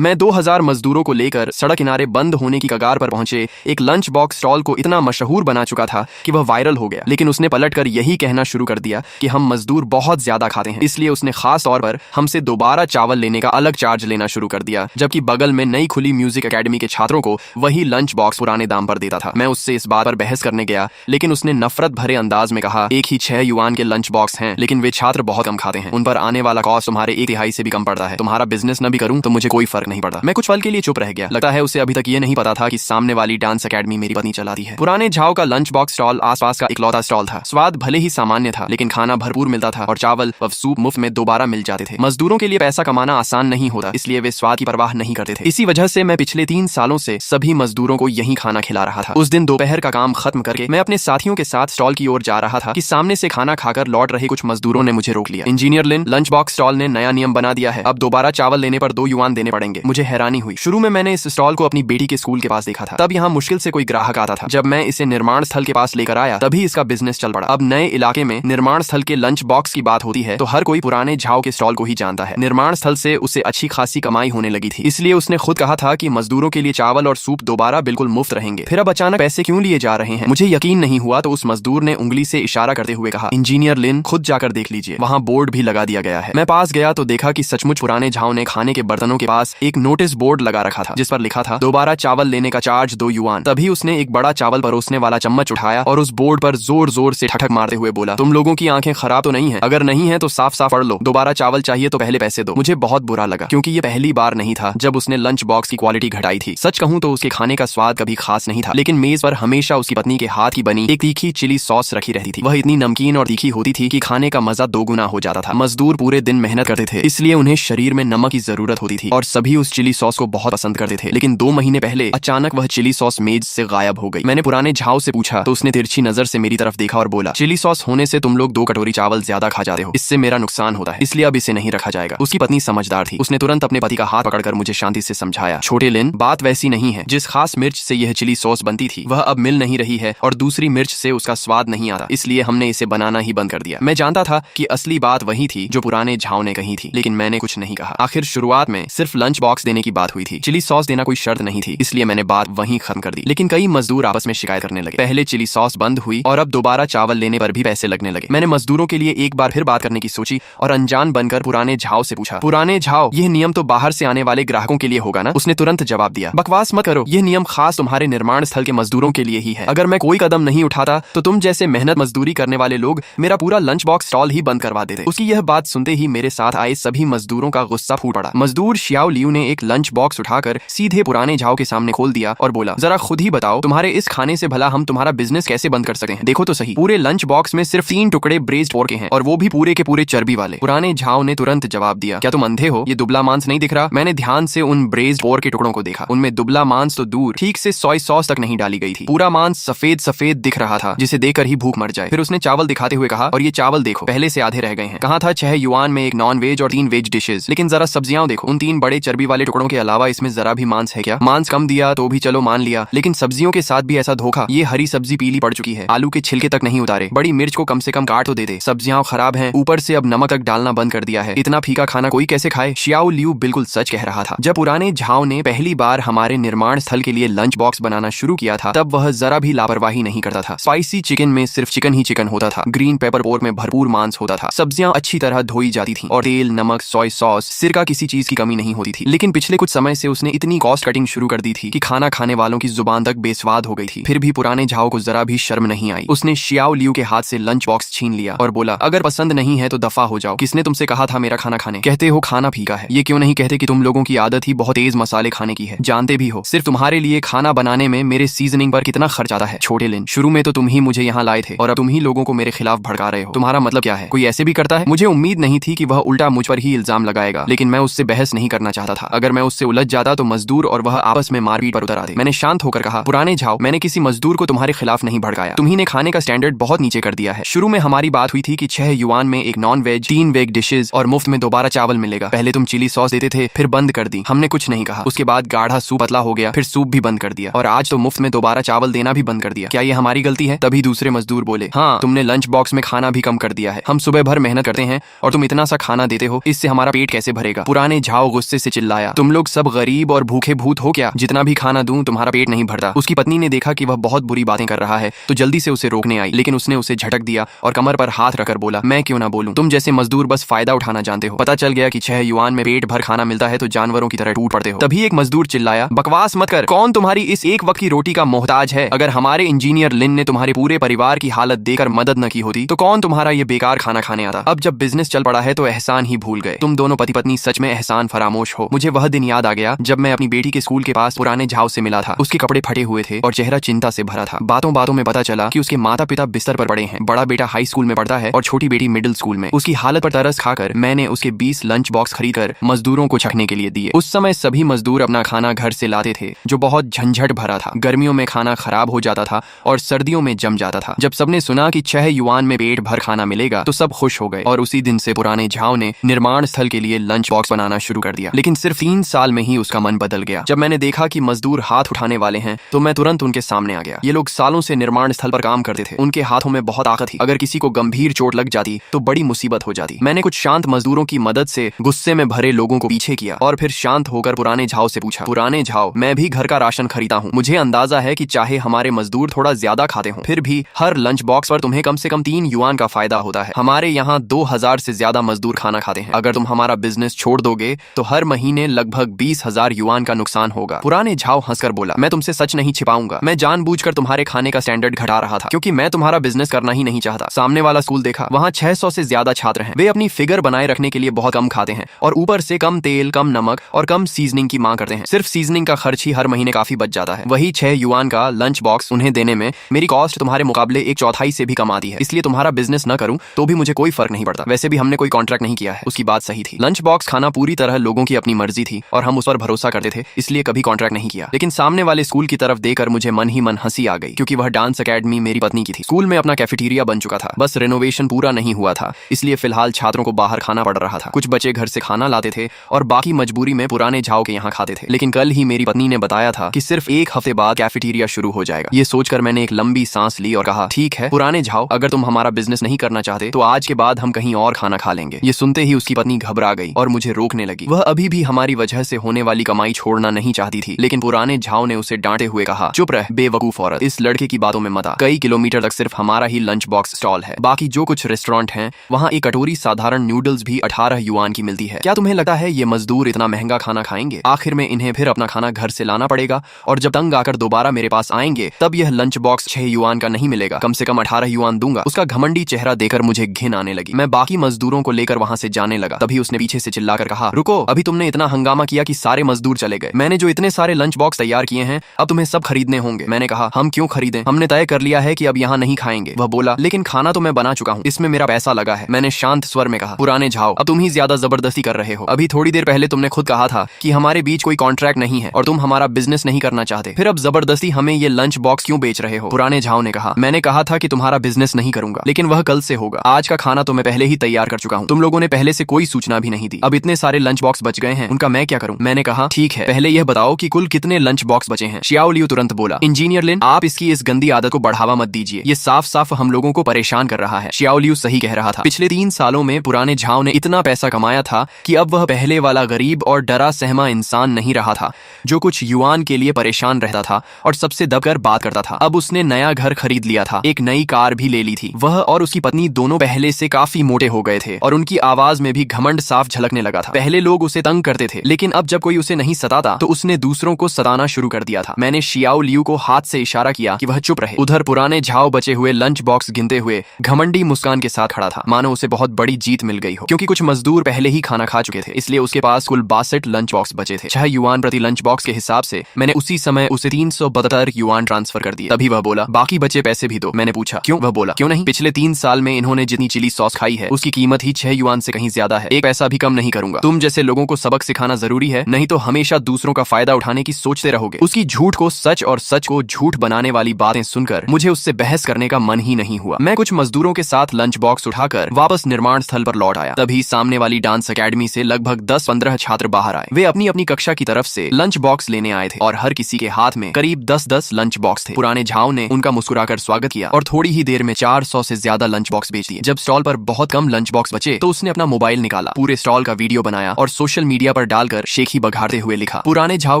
मैं 2000 मजदूरों को लेकर सड़क किनारे बंद होने की कगार पर पहुंचे एक लंच बॉक्स स्टॉल को इतना मशहूर बना चुका था कि वह वायरल हो गया। लेकिन उसने पलटकर यही कहना शुरू कर दिया कि हम मजदूर बहुत ज्यादा खाते हैं, इसलिए उसने खास तौर पर हमसे दोबारा चावल लेने का अलग चार्ज लेना शुरू कर दिया, जबकि बगल में नई खुली म्यूजिक एकेडमी के छात्रों को वही लंच बॉक्स पुराने दाम पर देता था। मैं उससे इस बात पर बहस करने गया, लेकिन उसने नफरत भरे अंदाज में कहा, एक ही 6 युआन के लंच बॉक्स हैं, लेकिन वे छात्र बहुत कम खाते हैं, उन पर आने वाला कॉस्ट तुम्हारे 1/3 से भी कम पड़ता है। तुम्हारा बिजनेस न भी करूं तो मुझे कोई फर्क नहीं पड़ता। मैं कुछ पल के लिए चुप रह गया। लगता है उसे अभी तक ये नहीं पता था कि सामने वाली डांस एकेडमी मेरी पत्नी चलाती है। पुराने झाव का लंच बॉक्स स्टॉल आसपास का इकलौता स्टॉल था। स्वाद भले ही सामान्य था, लेकिन खाना भरपूर मिलता था और चावल व सूप मुफ्त में दोबारा मिल जाते थे। मजदूरों के लिए पैसा कमाना आसान नहीं होता, इसलिए वे स्वाद की परवाह नहीं करते थे। इसी वजह से मैं पिछले 3 सालों से सभी मजदूरों को यही खाना खिला रहा था। उस दिन दोपहर का काम खत्म करके मैं अपने साथियों के साथ स्टॉल की ओर जा रहा था कि सामने से खाना खाकर लौट रहे कुछ मजदूरों ने मुझे रोक लिया। इंजीनियर लिन, लंच बॉक्स स्टॉल ने नया नियम बना दिया है, अब दोबारा चावल लेने पर 2 युआन देने पड़ेंगे। मुझे हैरानी हुई। शुरू में मैंने इस स्टॉल को अपनी बेटी के स्कूल के पास देखा था, तब यहाँ मुश्किल से कोई ग्राहक आता था। जब मैं इसे निर्माण स्थल के पास लेकर आया तभी इसका बिजनेस चल पड़ा। अब नए इलाके में निर्माण स्थल के लंच बॉक्स की बात होती है तो हर कोई पुराने झाव के स्टॉल को ही जानता है। निर्माण स्थल से उसे अच्छी खासी कमाई होने लगी थी, इसलिए उसने खुद कहा था कि मजदूरों के लिए चावल और सूप दोबारा बिल्कुल मुफ्त रहेंगे। फिर अब अचानक पैसे क्यों लिए जा रहे हैं? मुझे यकीन नहीं हुआ तो उस मजदूर ने उंगली से इशारा करते हुए कहा, इंजीनियर लिन, खुद जाकर देख लीजिए, वहाँ बोर्ड भी लगा दिया गया है। मैं पास गया तो देखा कि सचमुच पुराने झाव ने खाने के बर्तनों के पास एक नोटिस बोर्ड लगा रखा था, जिस पर लिखा था, दोबारा चावल लेने का चार्ज 2 युआन। तभी उसने एक बड़ा चावल परोसने वाला चम्मच उठाया और उस बोर्ड पर जोर जोर से ठठक मारते हुए बोला, तुम लोगों की आंखें खराब तो नहीं है? अगर नहीं है तो साफ साफ पढ़ लो, दोबारा चावल चाहिए तो पहले पैसे दो। मुझे बहुत बुरा लगा, क्योंकि ये पहली बार नहीं था जब उसने लंच बॉक्स की क्वालिटी घटाई थी। सच कहूं तो उसके खाने का स्वाद कभी खास नहीं था, लेकिन मेज पर हमेशा उसकी पत्नी के हाथ की बनी एक तीखी चिली सॉस रखी रहती थी। वह इतनी नमकीन और तीखी होती थी कि खाने का मजा 2 गुना हो जाता था। मजदूर पूरे दिन मेहनत करते थे, इसलिए उन्हें शरीर में नमक की जरूरत होती थी और सभी उस चिली सॉस को बहुत पसंद करते थे। लेकिन 2 महीने पहले अचानक वह चिली सॉस मेज से गायब हो गई। मैंने पुराने झाव से पूछा तो उसने तिरछी नजर से मेरी तरफ देखा और बोला, चिली सॉस होने से तुम लोग 2 कटोरी चावल ज्यादा खा जाते हो, इससे मेरा नुकसान होता है, इसलिए अब इसे नहीं रखा जाएगा। उसकी पत्नी समझदार थी, उसने तुरंत अपने पति का हाथ पकड़कर मुझे शांति से समझाया, छोटे लिन, बात वैसी नहीं है। जिस खास मिर्च से यह चिली सॉस बनती थी वह अब मिल नहीं रही है और दूसरी मिर्च से उसका स्वाद नहीं आता, इसलिए हमने इसे बनाना ही बंद कर दिया। मैं जानता था कि असली बात वही थी जो पुराने झाव ने कही थी, लेकिन मैंने कुछ नहीं कहा। आखिर शुरुआत में सिर्फ लंच बॉक्स देने की बात हुई थी, चिली सॉस देना कोई शर्त नहीं थी, इसलिए मैंने बात वहीं खत्म कर दी। लेकिन कई मजदूर आपस में शिकायत करने लगे। पहले चिली सॉस बंद हुई और अब दोबारा चावल लेने पर भी पैसे लगने लगे। मैंने मजदूरों के लिए एक बार फिर बात करने की सोची और अनजान बनकर पुराने झाव से पूछा, पुराने झाव, यह नियम तो बाहर से आने वाले ग्राहकों के लिए होगा ना? उसने तुरंत जवाब दिया, बकवास मत करो, यह नियम खास तुम्हारे निर्माण स्थल के मजदूरों के लिए ही है। अगर मैं कोई कदम नहीं उठाता तो तुम जैसे मेहनत मजदूरी करने वाले लोग मेरा पूरा लंच बॉक्स स्टॉल ही बंद करवा देते। उसकी यह बात सुनते ही मेरे साथ आए सभी मजदूरों का गुस्सा फूट पड़ा। मजदूर शियाओ लियू ने एक लंच बॉक्स उठाकर सीधे पुराने झाव के सामने खोल दिया और बोला, जरा खुद ही बताओ, तुम्हारे इस खाने से भला हम तुम्हारा बिजनेस कैसे बंद कर सकते हैं? देखो तो सही, पूरे लंच बॉक्स में सिर्फ 3 टुकड़े ब्रेस्ड पोर्क के हैं और वो भी पूरे के पूरे चर्बी वाले। पुराने झाव ने तुरंत जवाब दिया, क्या तुम अंधे हो? ये दुबला मांस नहीं दिख रहा? मैंने ध्यान से उन ब्रेस्ड पोर्क के टुकड़ों को देखा, उनमें दुबला मांस तो दूर, ठीक से सोया सॉस तक नहीं डाली गई थी। पूरा मांस सफेद सफेद दिख रहा था, जिसे देखकर ही भूख मर जाए। फिर उसने चावल दिखाते हुए कहा, और ये चावल देखो, पहले से आधे रह गए हैं। कहा था 6 युआन में एक नॉन वेज और 3 वेज डिशेज, लेकिन जरा सब्जियां देखो, उन 3 बड़े चर्बी वाले टुकड़ों के अलावा इसमें जरा भी मांस है क्या? मांस कम दिया तो भी चलो मान लिया, लेकिन सब्जियों के साथ भी ऐसा धोखा। ये हरी सब्जी पीली पड़ चुकी है, आलू के छिलके तक नहीं उतारे, बड़ी मिर्च को कम से कम काट तो देते, सब्जियां खराब हैं, ऊपर से अब नमक तक डालना बंद कर दिया है। इतना फीका खाना कोई कैसे खाए? शियाओ लियू बिल्कुल सच कह रहा था। जब पुराने झाव ने पहली बार हमारे निर्माण स्थल के लिए लंच बॉक्स बनाना शुरू किया था तब वह जरा भी लापरवाही नहीं करता था। स्पाइसी चिकन में सिर्फ चिकन ही चिकन होता था, ग्रीन पेपर पोर्क में भरपूर मांस होता था, सब्जियां अच्छी तरह धोई जाती थी और तेल, नमक, सोया सॉस, सिरका, किसी चीज की कमी नहीं होती थी। लेकिन पिछले कुछ समय से उसने इतनी कॉस्ट कटिंग शुरू कर दी थी कि खाना खाने वालों की जुबान तक बेस्वाद हो गई थी। फिर भी पुराने झाव को जरा भी शर्म नहीं आई। उसने शियाओ लियू के हाथ से लंच बॉक्स छीन लिया और बोला, अगर पसंद नहीं है तो दफा हो जाओ, किसने तुमसे कहा था मेरा खाना खाने? कहते हो खाना फीका है, ये क्यों नहीं कहते कि तुम लोगों की आदत ही बहुत तेज मसाले खाने की है? जानते भी हो सिर्फ तुम्हारे लिए खाना बनाने में मेरे सीजनिंग पर कितना खर्च आता है। छोटे लिन, शुरू में तो तुम ही मुझे यहाँ लाए थे और अब तुम ही लोगों को मेरे खिलाफ भड़का रहे हो। तुम्हारा मतलब क्या है? कोई ऐसे भी करता है? मुझे उम्मीद नहीं थी कि वह उल्टा मुझ पर ही इल्जाम लगाएगा, लेकिन मैं उससे बहस नहीं करना चाहता था। अगर मैं उससे उलझ जाता तो मजदूर और वह आपस में मारपीट पर उतर आते। मैंने शांत होकर कहा, पुराने झाव, मैंने किसी मजदूर को तुम्हारे खिलाफ नहीं भड़काया, तुम्ही ने खाने का स्टैंडर्ड बहुत नीचे कर दिया है। शुरू में हमारी बात हुई थी कि 6 युआन में एक नॉन वेज, 3 वेज डिशेज और मुफ्त में दोबारा चावल मिलेगा। पहले तुम चिली सॉस देते थे, फिर बंद कर दी, हमने कुछ नहीं कहा। उसके बाद गाढ़ा सूप पतला हो गया, फिर सूप भी बंद कर दिया और आज तो मुफ्त में दोबारा चावल देना भी बंद कर दिया। क्या ये हमारी गलती है? तभी दूसरे मजदूर बोले, हाँ, तुमने लंच बॉक्स में खाना भी कम कर दिया है। हम सुबह भर मेहनत करते हैं और तुम इतना सा खाना देते हो, इससे हमारा पेट कैसे भरेगा? पुराने झाव गुस्से से चिल्लाए चिल्लाया, तुम लोग सब गरीब और भूखे भूत हो क्या? जितना भी खाना दूं तुम्हारा पेट नहीं भरता। उसकी पत्नी ने देखा कि वह बहुत बुरी बातें कर रहा है तो जल्दी से उसे रोकने आई, लेकिन उसने उसे झटक दिया और कमर पर हाथ रखकर बोला, मैं क्यों ना बोलूं? तुम जैसे मजदूर बस फायदा उठाना जानते हो। पता चल गया कि 6 युआन में पेट भर खाना मिलता है तो जानवरों की तरह टूट पड़ते हो। तभी एक मजदूर चिल्लाया, बकवास मत कर, कौन तुम्हारी इस एक वक्त की रोटी का मोहताज है? अगर हमारे इंजीनियर लिन ने तुम्हारे पूरे परिवार की हालत देकर मदद न की होती तो कौन तुम्हारा ये बेकार खाना खाने आता? अब जब बिजनेस चल पड़ा है तो एहसान ही भूल गए। तुम दोनों पति पत्नी सच में एहसान फरामोश हो। मुझे वह दिन याद आ गया जब मैं अपनी बेटी के स्कूल के पास पुराने झाव से मिला था। उसके कपड़े फटे हुए थे और चेहरा चिंता से भरा था। बातों बातों में पता चला कि उसके माता पिता बिस्तर पर पड़े हैं। बड़ा बेटा हाई स्कूल में पढ़ता है और छोटी बेटी मिडिल स्कूल में। उसकी हालत पर तरस खाकर मैंने उसके 20 लंच बॉक्स खरीदकर मजदूरों को छकने के लिए दिए। उस समय सभी मजदूर अपना खाना घर से लाते थे जो बहुत झंझट भरा था। गर्मियों में खाना खराब हो जाता था और सर्दियों में जम जाता था। जब सबने सुना कि 6 युआन में पेट भर खाना मिलेगा तो सब खुश हो गए और उसी दिन से पुराने झाव ने निर्माण स्थल के लिए लंच बॉक्स बनाना शुरू कर दिया। लेकिन सिर्फ 3 साल में ही उसका मन बदल गया। जब मैंने देखा कि मजदूर हाथ उठाने वाले हैं तो मैं तुरंत उनके सामने आ गया। ये लोग सालों से निर्माण स्थल पर काम करते थे। उनके हाथों में बहुत ताकत थी। अगर किसी को गंभीर चोट लग जाती तो बड़ी मुसीबत हो जाती। मैंने कुछ शांत मजदूरों की मदद से गुस्से में भरे लोगों को पीछे किया और फिर शांत होकर पुराने झाव से पूछा, पुराने झाव, मैं भी घर का राशन खरीदा हूँ। मुझे अंदाजा है कि चाहे हमारे मजदूर थोड़ा ज्यादा खाते हों, फिर भी हर लंच बॉक्स पर तुम्हें कम से कम 3 युआन का फायदा होता है। हमारे यहाँ 2000 से ज्यादा मजदूर खाना खाते हैं। अगर तुम हमारा बिजनेस छोड़ दोगे तो हर महीने लगभग 20,000 युआन का नुकसान होगा। पुराने झाव हंसकर बोला, मैं तुमसे सच नहीं छिपाऊंगा। मैं जानबूझकर तुम्हारे खाने का स्टैंडर्ड घटा रहा था क्योंकि मैं तुम्हारा बिजनेस करना ही नहीं चाहता। सामने वाला स्कूल देखा, वहाँ 600 से ज्यादा छात्र हैं। वे अपनी फिगर बनाए रखने के लिए बहुत कम खाते हैं और ऊपर से कम तेल, कम नमक और कम सीजनिंग की मांग करते हैं। सिर्फ सीजनिंग का खर्च ही हर महीने काफी बच जाता है। वही 6 युआन का लंच बॉक्स उन्हें देने में मेरी कॉस्ट तुम्हारे मुकाबले 1/4 से भी कम आती है। इसलिए तुम्हारा बिजनेस न करूं तो भी मुझे कोई फर्क नहीं पड़ता। वैसे भी हमने कोई कॉन्ट्रैक्ट नहीं किया है। उसकी बात सही थी। लंच बॉक्स खाना पूरी तरह लोगों की अपनी मर्जी थी और हम उस पर भरोसा करते थे, इसलिए कभी कॉन्ट्रैक्ट नहीं किया। लेकिन सामने वाले स्कूल की तरफ देखकर मुझे मन ही मन हंसी आ गई क्योंकि वह डांस अकेडमी मेरी पत्नी की थी। स्कूल में अपना कैफेटेरिया बन चुका था, बस रेनोवेशन पूरा नहीं हुआ था, इसलिए फिलहाल छात्रों को बाहर खाना पड़ रहा था। कुछ बच्चे घर से खाना लाते थे और बाकी मजबूरी में पुराने झाव के यहाँ खाते थे। लेकिन कल ही मेरी पत्नी ने बताया था कि सिर्फ 1 हफ्ते बाद कैफेटेरिया शुरू हो जाएगा। ये सोचकर मैंने एक लंबी सांस ली और कहा, ठीक है पुराने झाव, अगर तुम हमारा बिजनेस नहीं करना चाहते तो आज के बाद हम कहीं और खाना खा लेंगे। ये सुनते ही उसकी पत्नी घबरा गई और मुझे रोकने लगी। वह अभी भी हमारी वजह से होने वाली कमाई छोड़ना नहीं चाहती थी, लेकिन पुराने झाव ने उसे डांटे हुए कहा, चुप रह बेवकूफ औरत, इस लड़के की बातों में मत आ। कई किलोमीटर तक सिर्फ हमारा ही लंच बॉक्स स्टॉल है। बाकी जो कुछ रेस्टोरेंट हैं वहाँ एक कटोरी साधारण नूडल्स भी 18 युआन की मिलती है। क्या तुम्हें लगता है ये मजदूर इतना महंगा खाना खाएंगे? आखिर में इन्हें फिर अपना खाना घर से लाना पड़ेगा और जब तंग आकर दोबारा मेरे पास आएंगे तब यह लंच बॉक्स 6 युआन का नहीं मिलेगा, कम से कम 18 युआन दूंगा। उसका घमंडी चेहरा देखकर मुझे घिन आने लगी। मैं बाकी मजदूरों को लेकर वहाँ से जाने लगा। तभी उसने पीछे से चिल्लाकर कहा, रुको, अभी तुमने इतना हंगामा किया कि सारे मजदूर चले गए। मैंने जो इतने सारे लंच बॉक्स तैयार किए हैं अब तुम्हें सब खरीदने होंगे। मैंने कहा, हम क्यों खरीदें, हमने तय कर लिया है कि अब यहाँ नहीं खाएंगे। वह बोला, लेकिन खाना तो मैं बना चुका हूँ, इसमें मेरा पैसा लगा है। मैंने शांत स्वर में कहा, पुराने झाव, अब तुम ही ज्यादा जबरदस्ती कर रहे हो। अभी थोड़ी देर पहले तुमने खुद कहा था कि हमारे बीच कोई कॉन्ट्रैक्ट नहीं है और तुम हमारा बिजनेस नहीं करना चाहते, फिर अब जबरदस्ती हमें ये लंच बॉक्स क्यों बेच रहे हो? पुराने झाव ने कहा, मैंने कहा था कि तुम्हारा बिजनेस नहीं करूंगा, लेकिन वह कल से होगा। आज का खाना तो मैं पहले ही तैयार कर चुका हूँ। तुम लोगों ने पहले से कोई सूचना भी नहीं दी। अब इतने सारे लंच बॉक्स बच गए हैं, उनका मैं क्या करूँ? मैंने कहा, ठीक है, पहले यह बताओ कि कुल कितने लंच बॉक्स बचे हैं। शियाओ लियू तुरंत बोला, इंजीनियर लिन, आप इसकी इस गंदी आदत को बढ़ावा मत दीजिए, ये साफ साफ हम लोगों को परेशान कर रहा है। शियाओ लियू सही कह रहा था। पिछले 3 सालों में पुराने झाव ने इतना पैसा कमाया था कि अब वह पहले वाला गरीब और डरा सहमा इंसान नहीं रहा था जो कुछ युआन के लिए परेशान रहता था और सबसे दबकर बात करता था। अब उसने नया घर खरीद लिया था, एक नई कार भी ले ली थी। वह और उसकी पत्नी दोनों पहले से काफी मोटे हो गए थे और उनकी आवाज में भी घमंड साफ झलकने लगा था। पहले लोग उसे तंग करते थे, लेकिन अब जब कोई उसे नहीं सताता तो उसने दूसरों को सताना शुरू कर दिया था। मैंने शियाओ लियू को हाथ से इशारा किया कि वह चुप रहे। उधर पुराने झाव बचे हुए लंच बॉक्स गिनते हुए घमंडी मुस्कान के साथ खड़ा था, मानो उसे बहुत बड़ी जीत मिल गई हो। क्योंकि कुछ मजदूर पहले ही खाना खा चुके थे, इसलिए उसके पास कुल 62 लंच बॉक्स बचे थे। 6 युआन प्रति लंच बॉक्स के हिसाब से मैंने उसी समय उसे 372 युआन ट्रांसफर कर दिए। तभी वह बोला, बाकी बचे पैसे भी दो। मैंने पूछा, क्यों? वह बोला, क्यों नहीं, पिछले 3 साल में इन्होंने जितनी चिली सॉस खाई है उसकी कीमत ही 6 युआन से कहीं ज्यादा है। एक पैसा भी कम नहीं करूंगा। तुम जैसे लोगों को सबक सिखाना जरूरी है, नहीं तो हमेशा दूसरों का फायदा उठाने की सोचते रहोगे। उसकी झूठ को सच और सच को झूठ बनाने वाली बातें सुनकर मुझे उससे बहस करने का मन ही नहीं हुआ। मैं कुछ मजदूरों के साथ लंच बॉक्स उठाकर वापस निर्माण स्थल पर लौट आया। तभी सामने वाली डांस अकेडमी से लगभग 10-15 छात्र बाहर आए। वे अपनी अपनी कक्षा की तरफ से लंच बॉक्स लेने आए थे और हर किसी के हाथ में करीब 10-10 लंच बॉक्स थे। पुराने झाव ने उनका मुस्कुराकर स्वागत किया और थोड़ी ही देर में 400 से ज्यादा लंच बॉक्स बेच दिए। जब स्टॉल पर बहुत कम लंच बॉक्स बचे तो उसने अपना मोबाइल निकाला, पूरे स्टॉल का वीडियो बनाया और सोशल मीडिया तकिया पर डालकर शेखी बघाड़ते हुए लिखा, पुराने झाव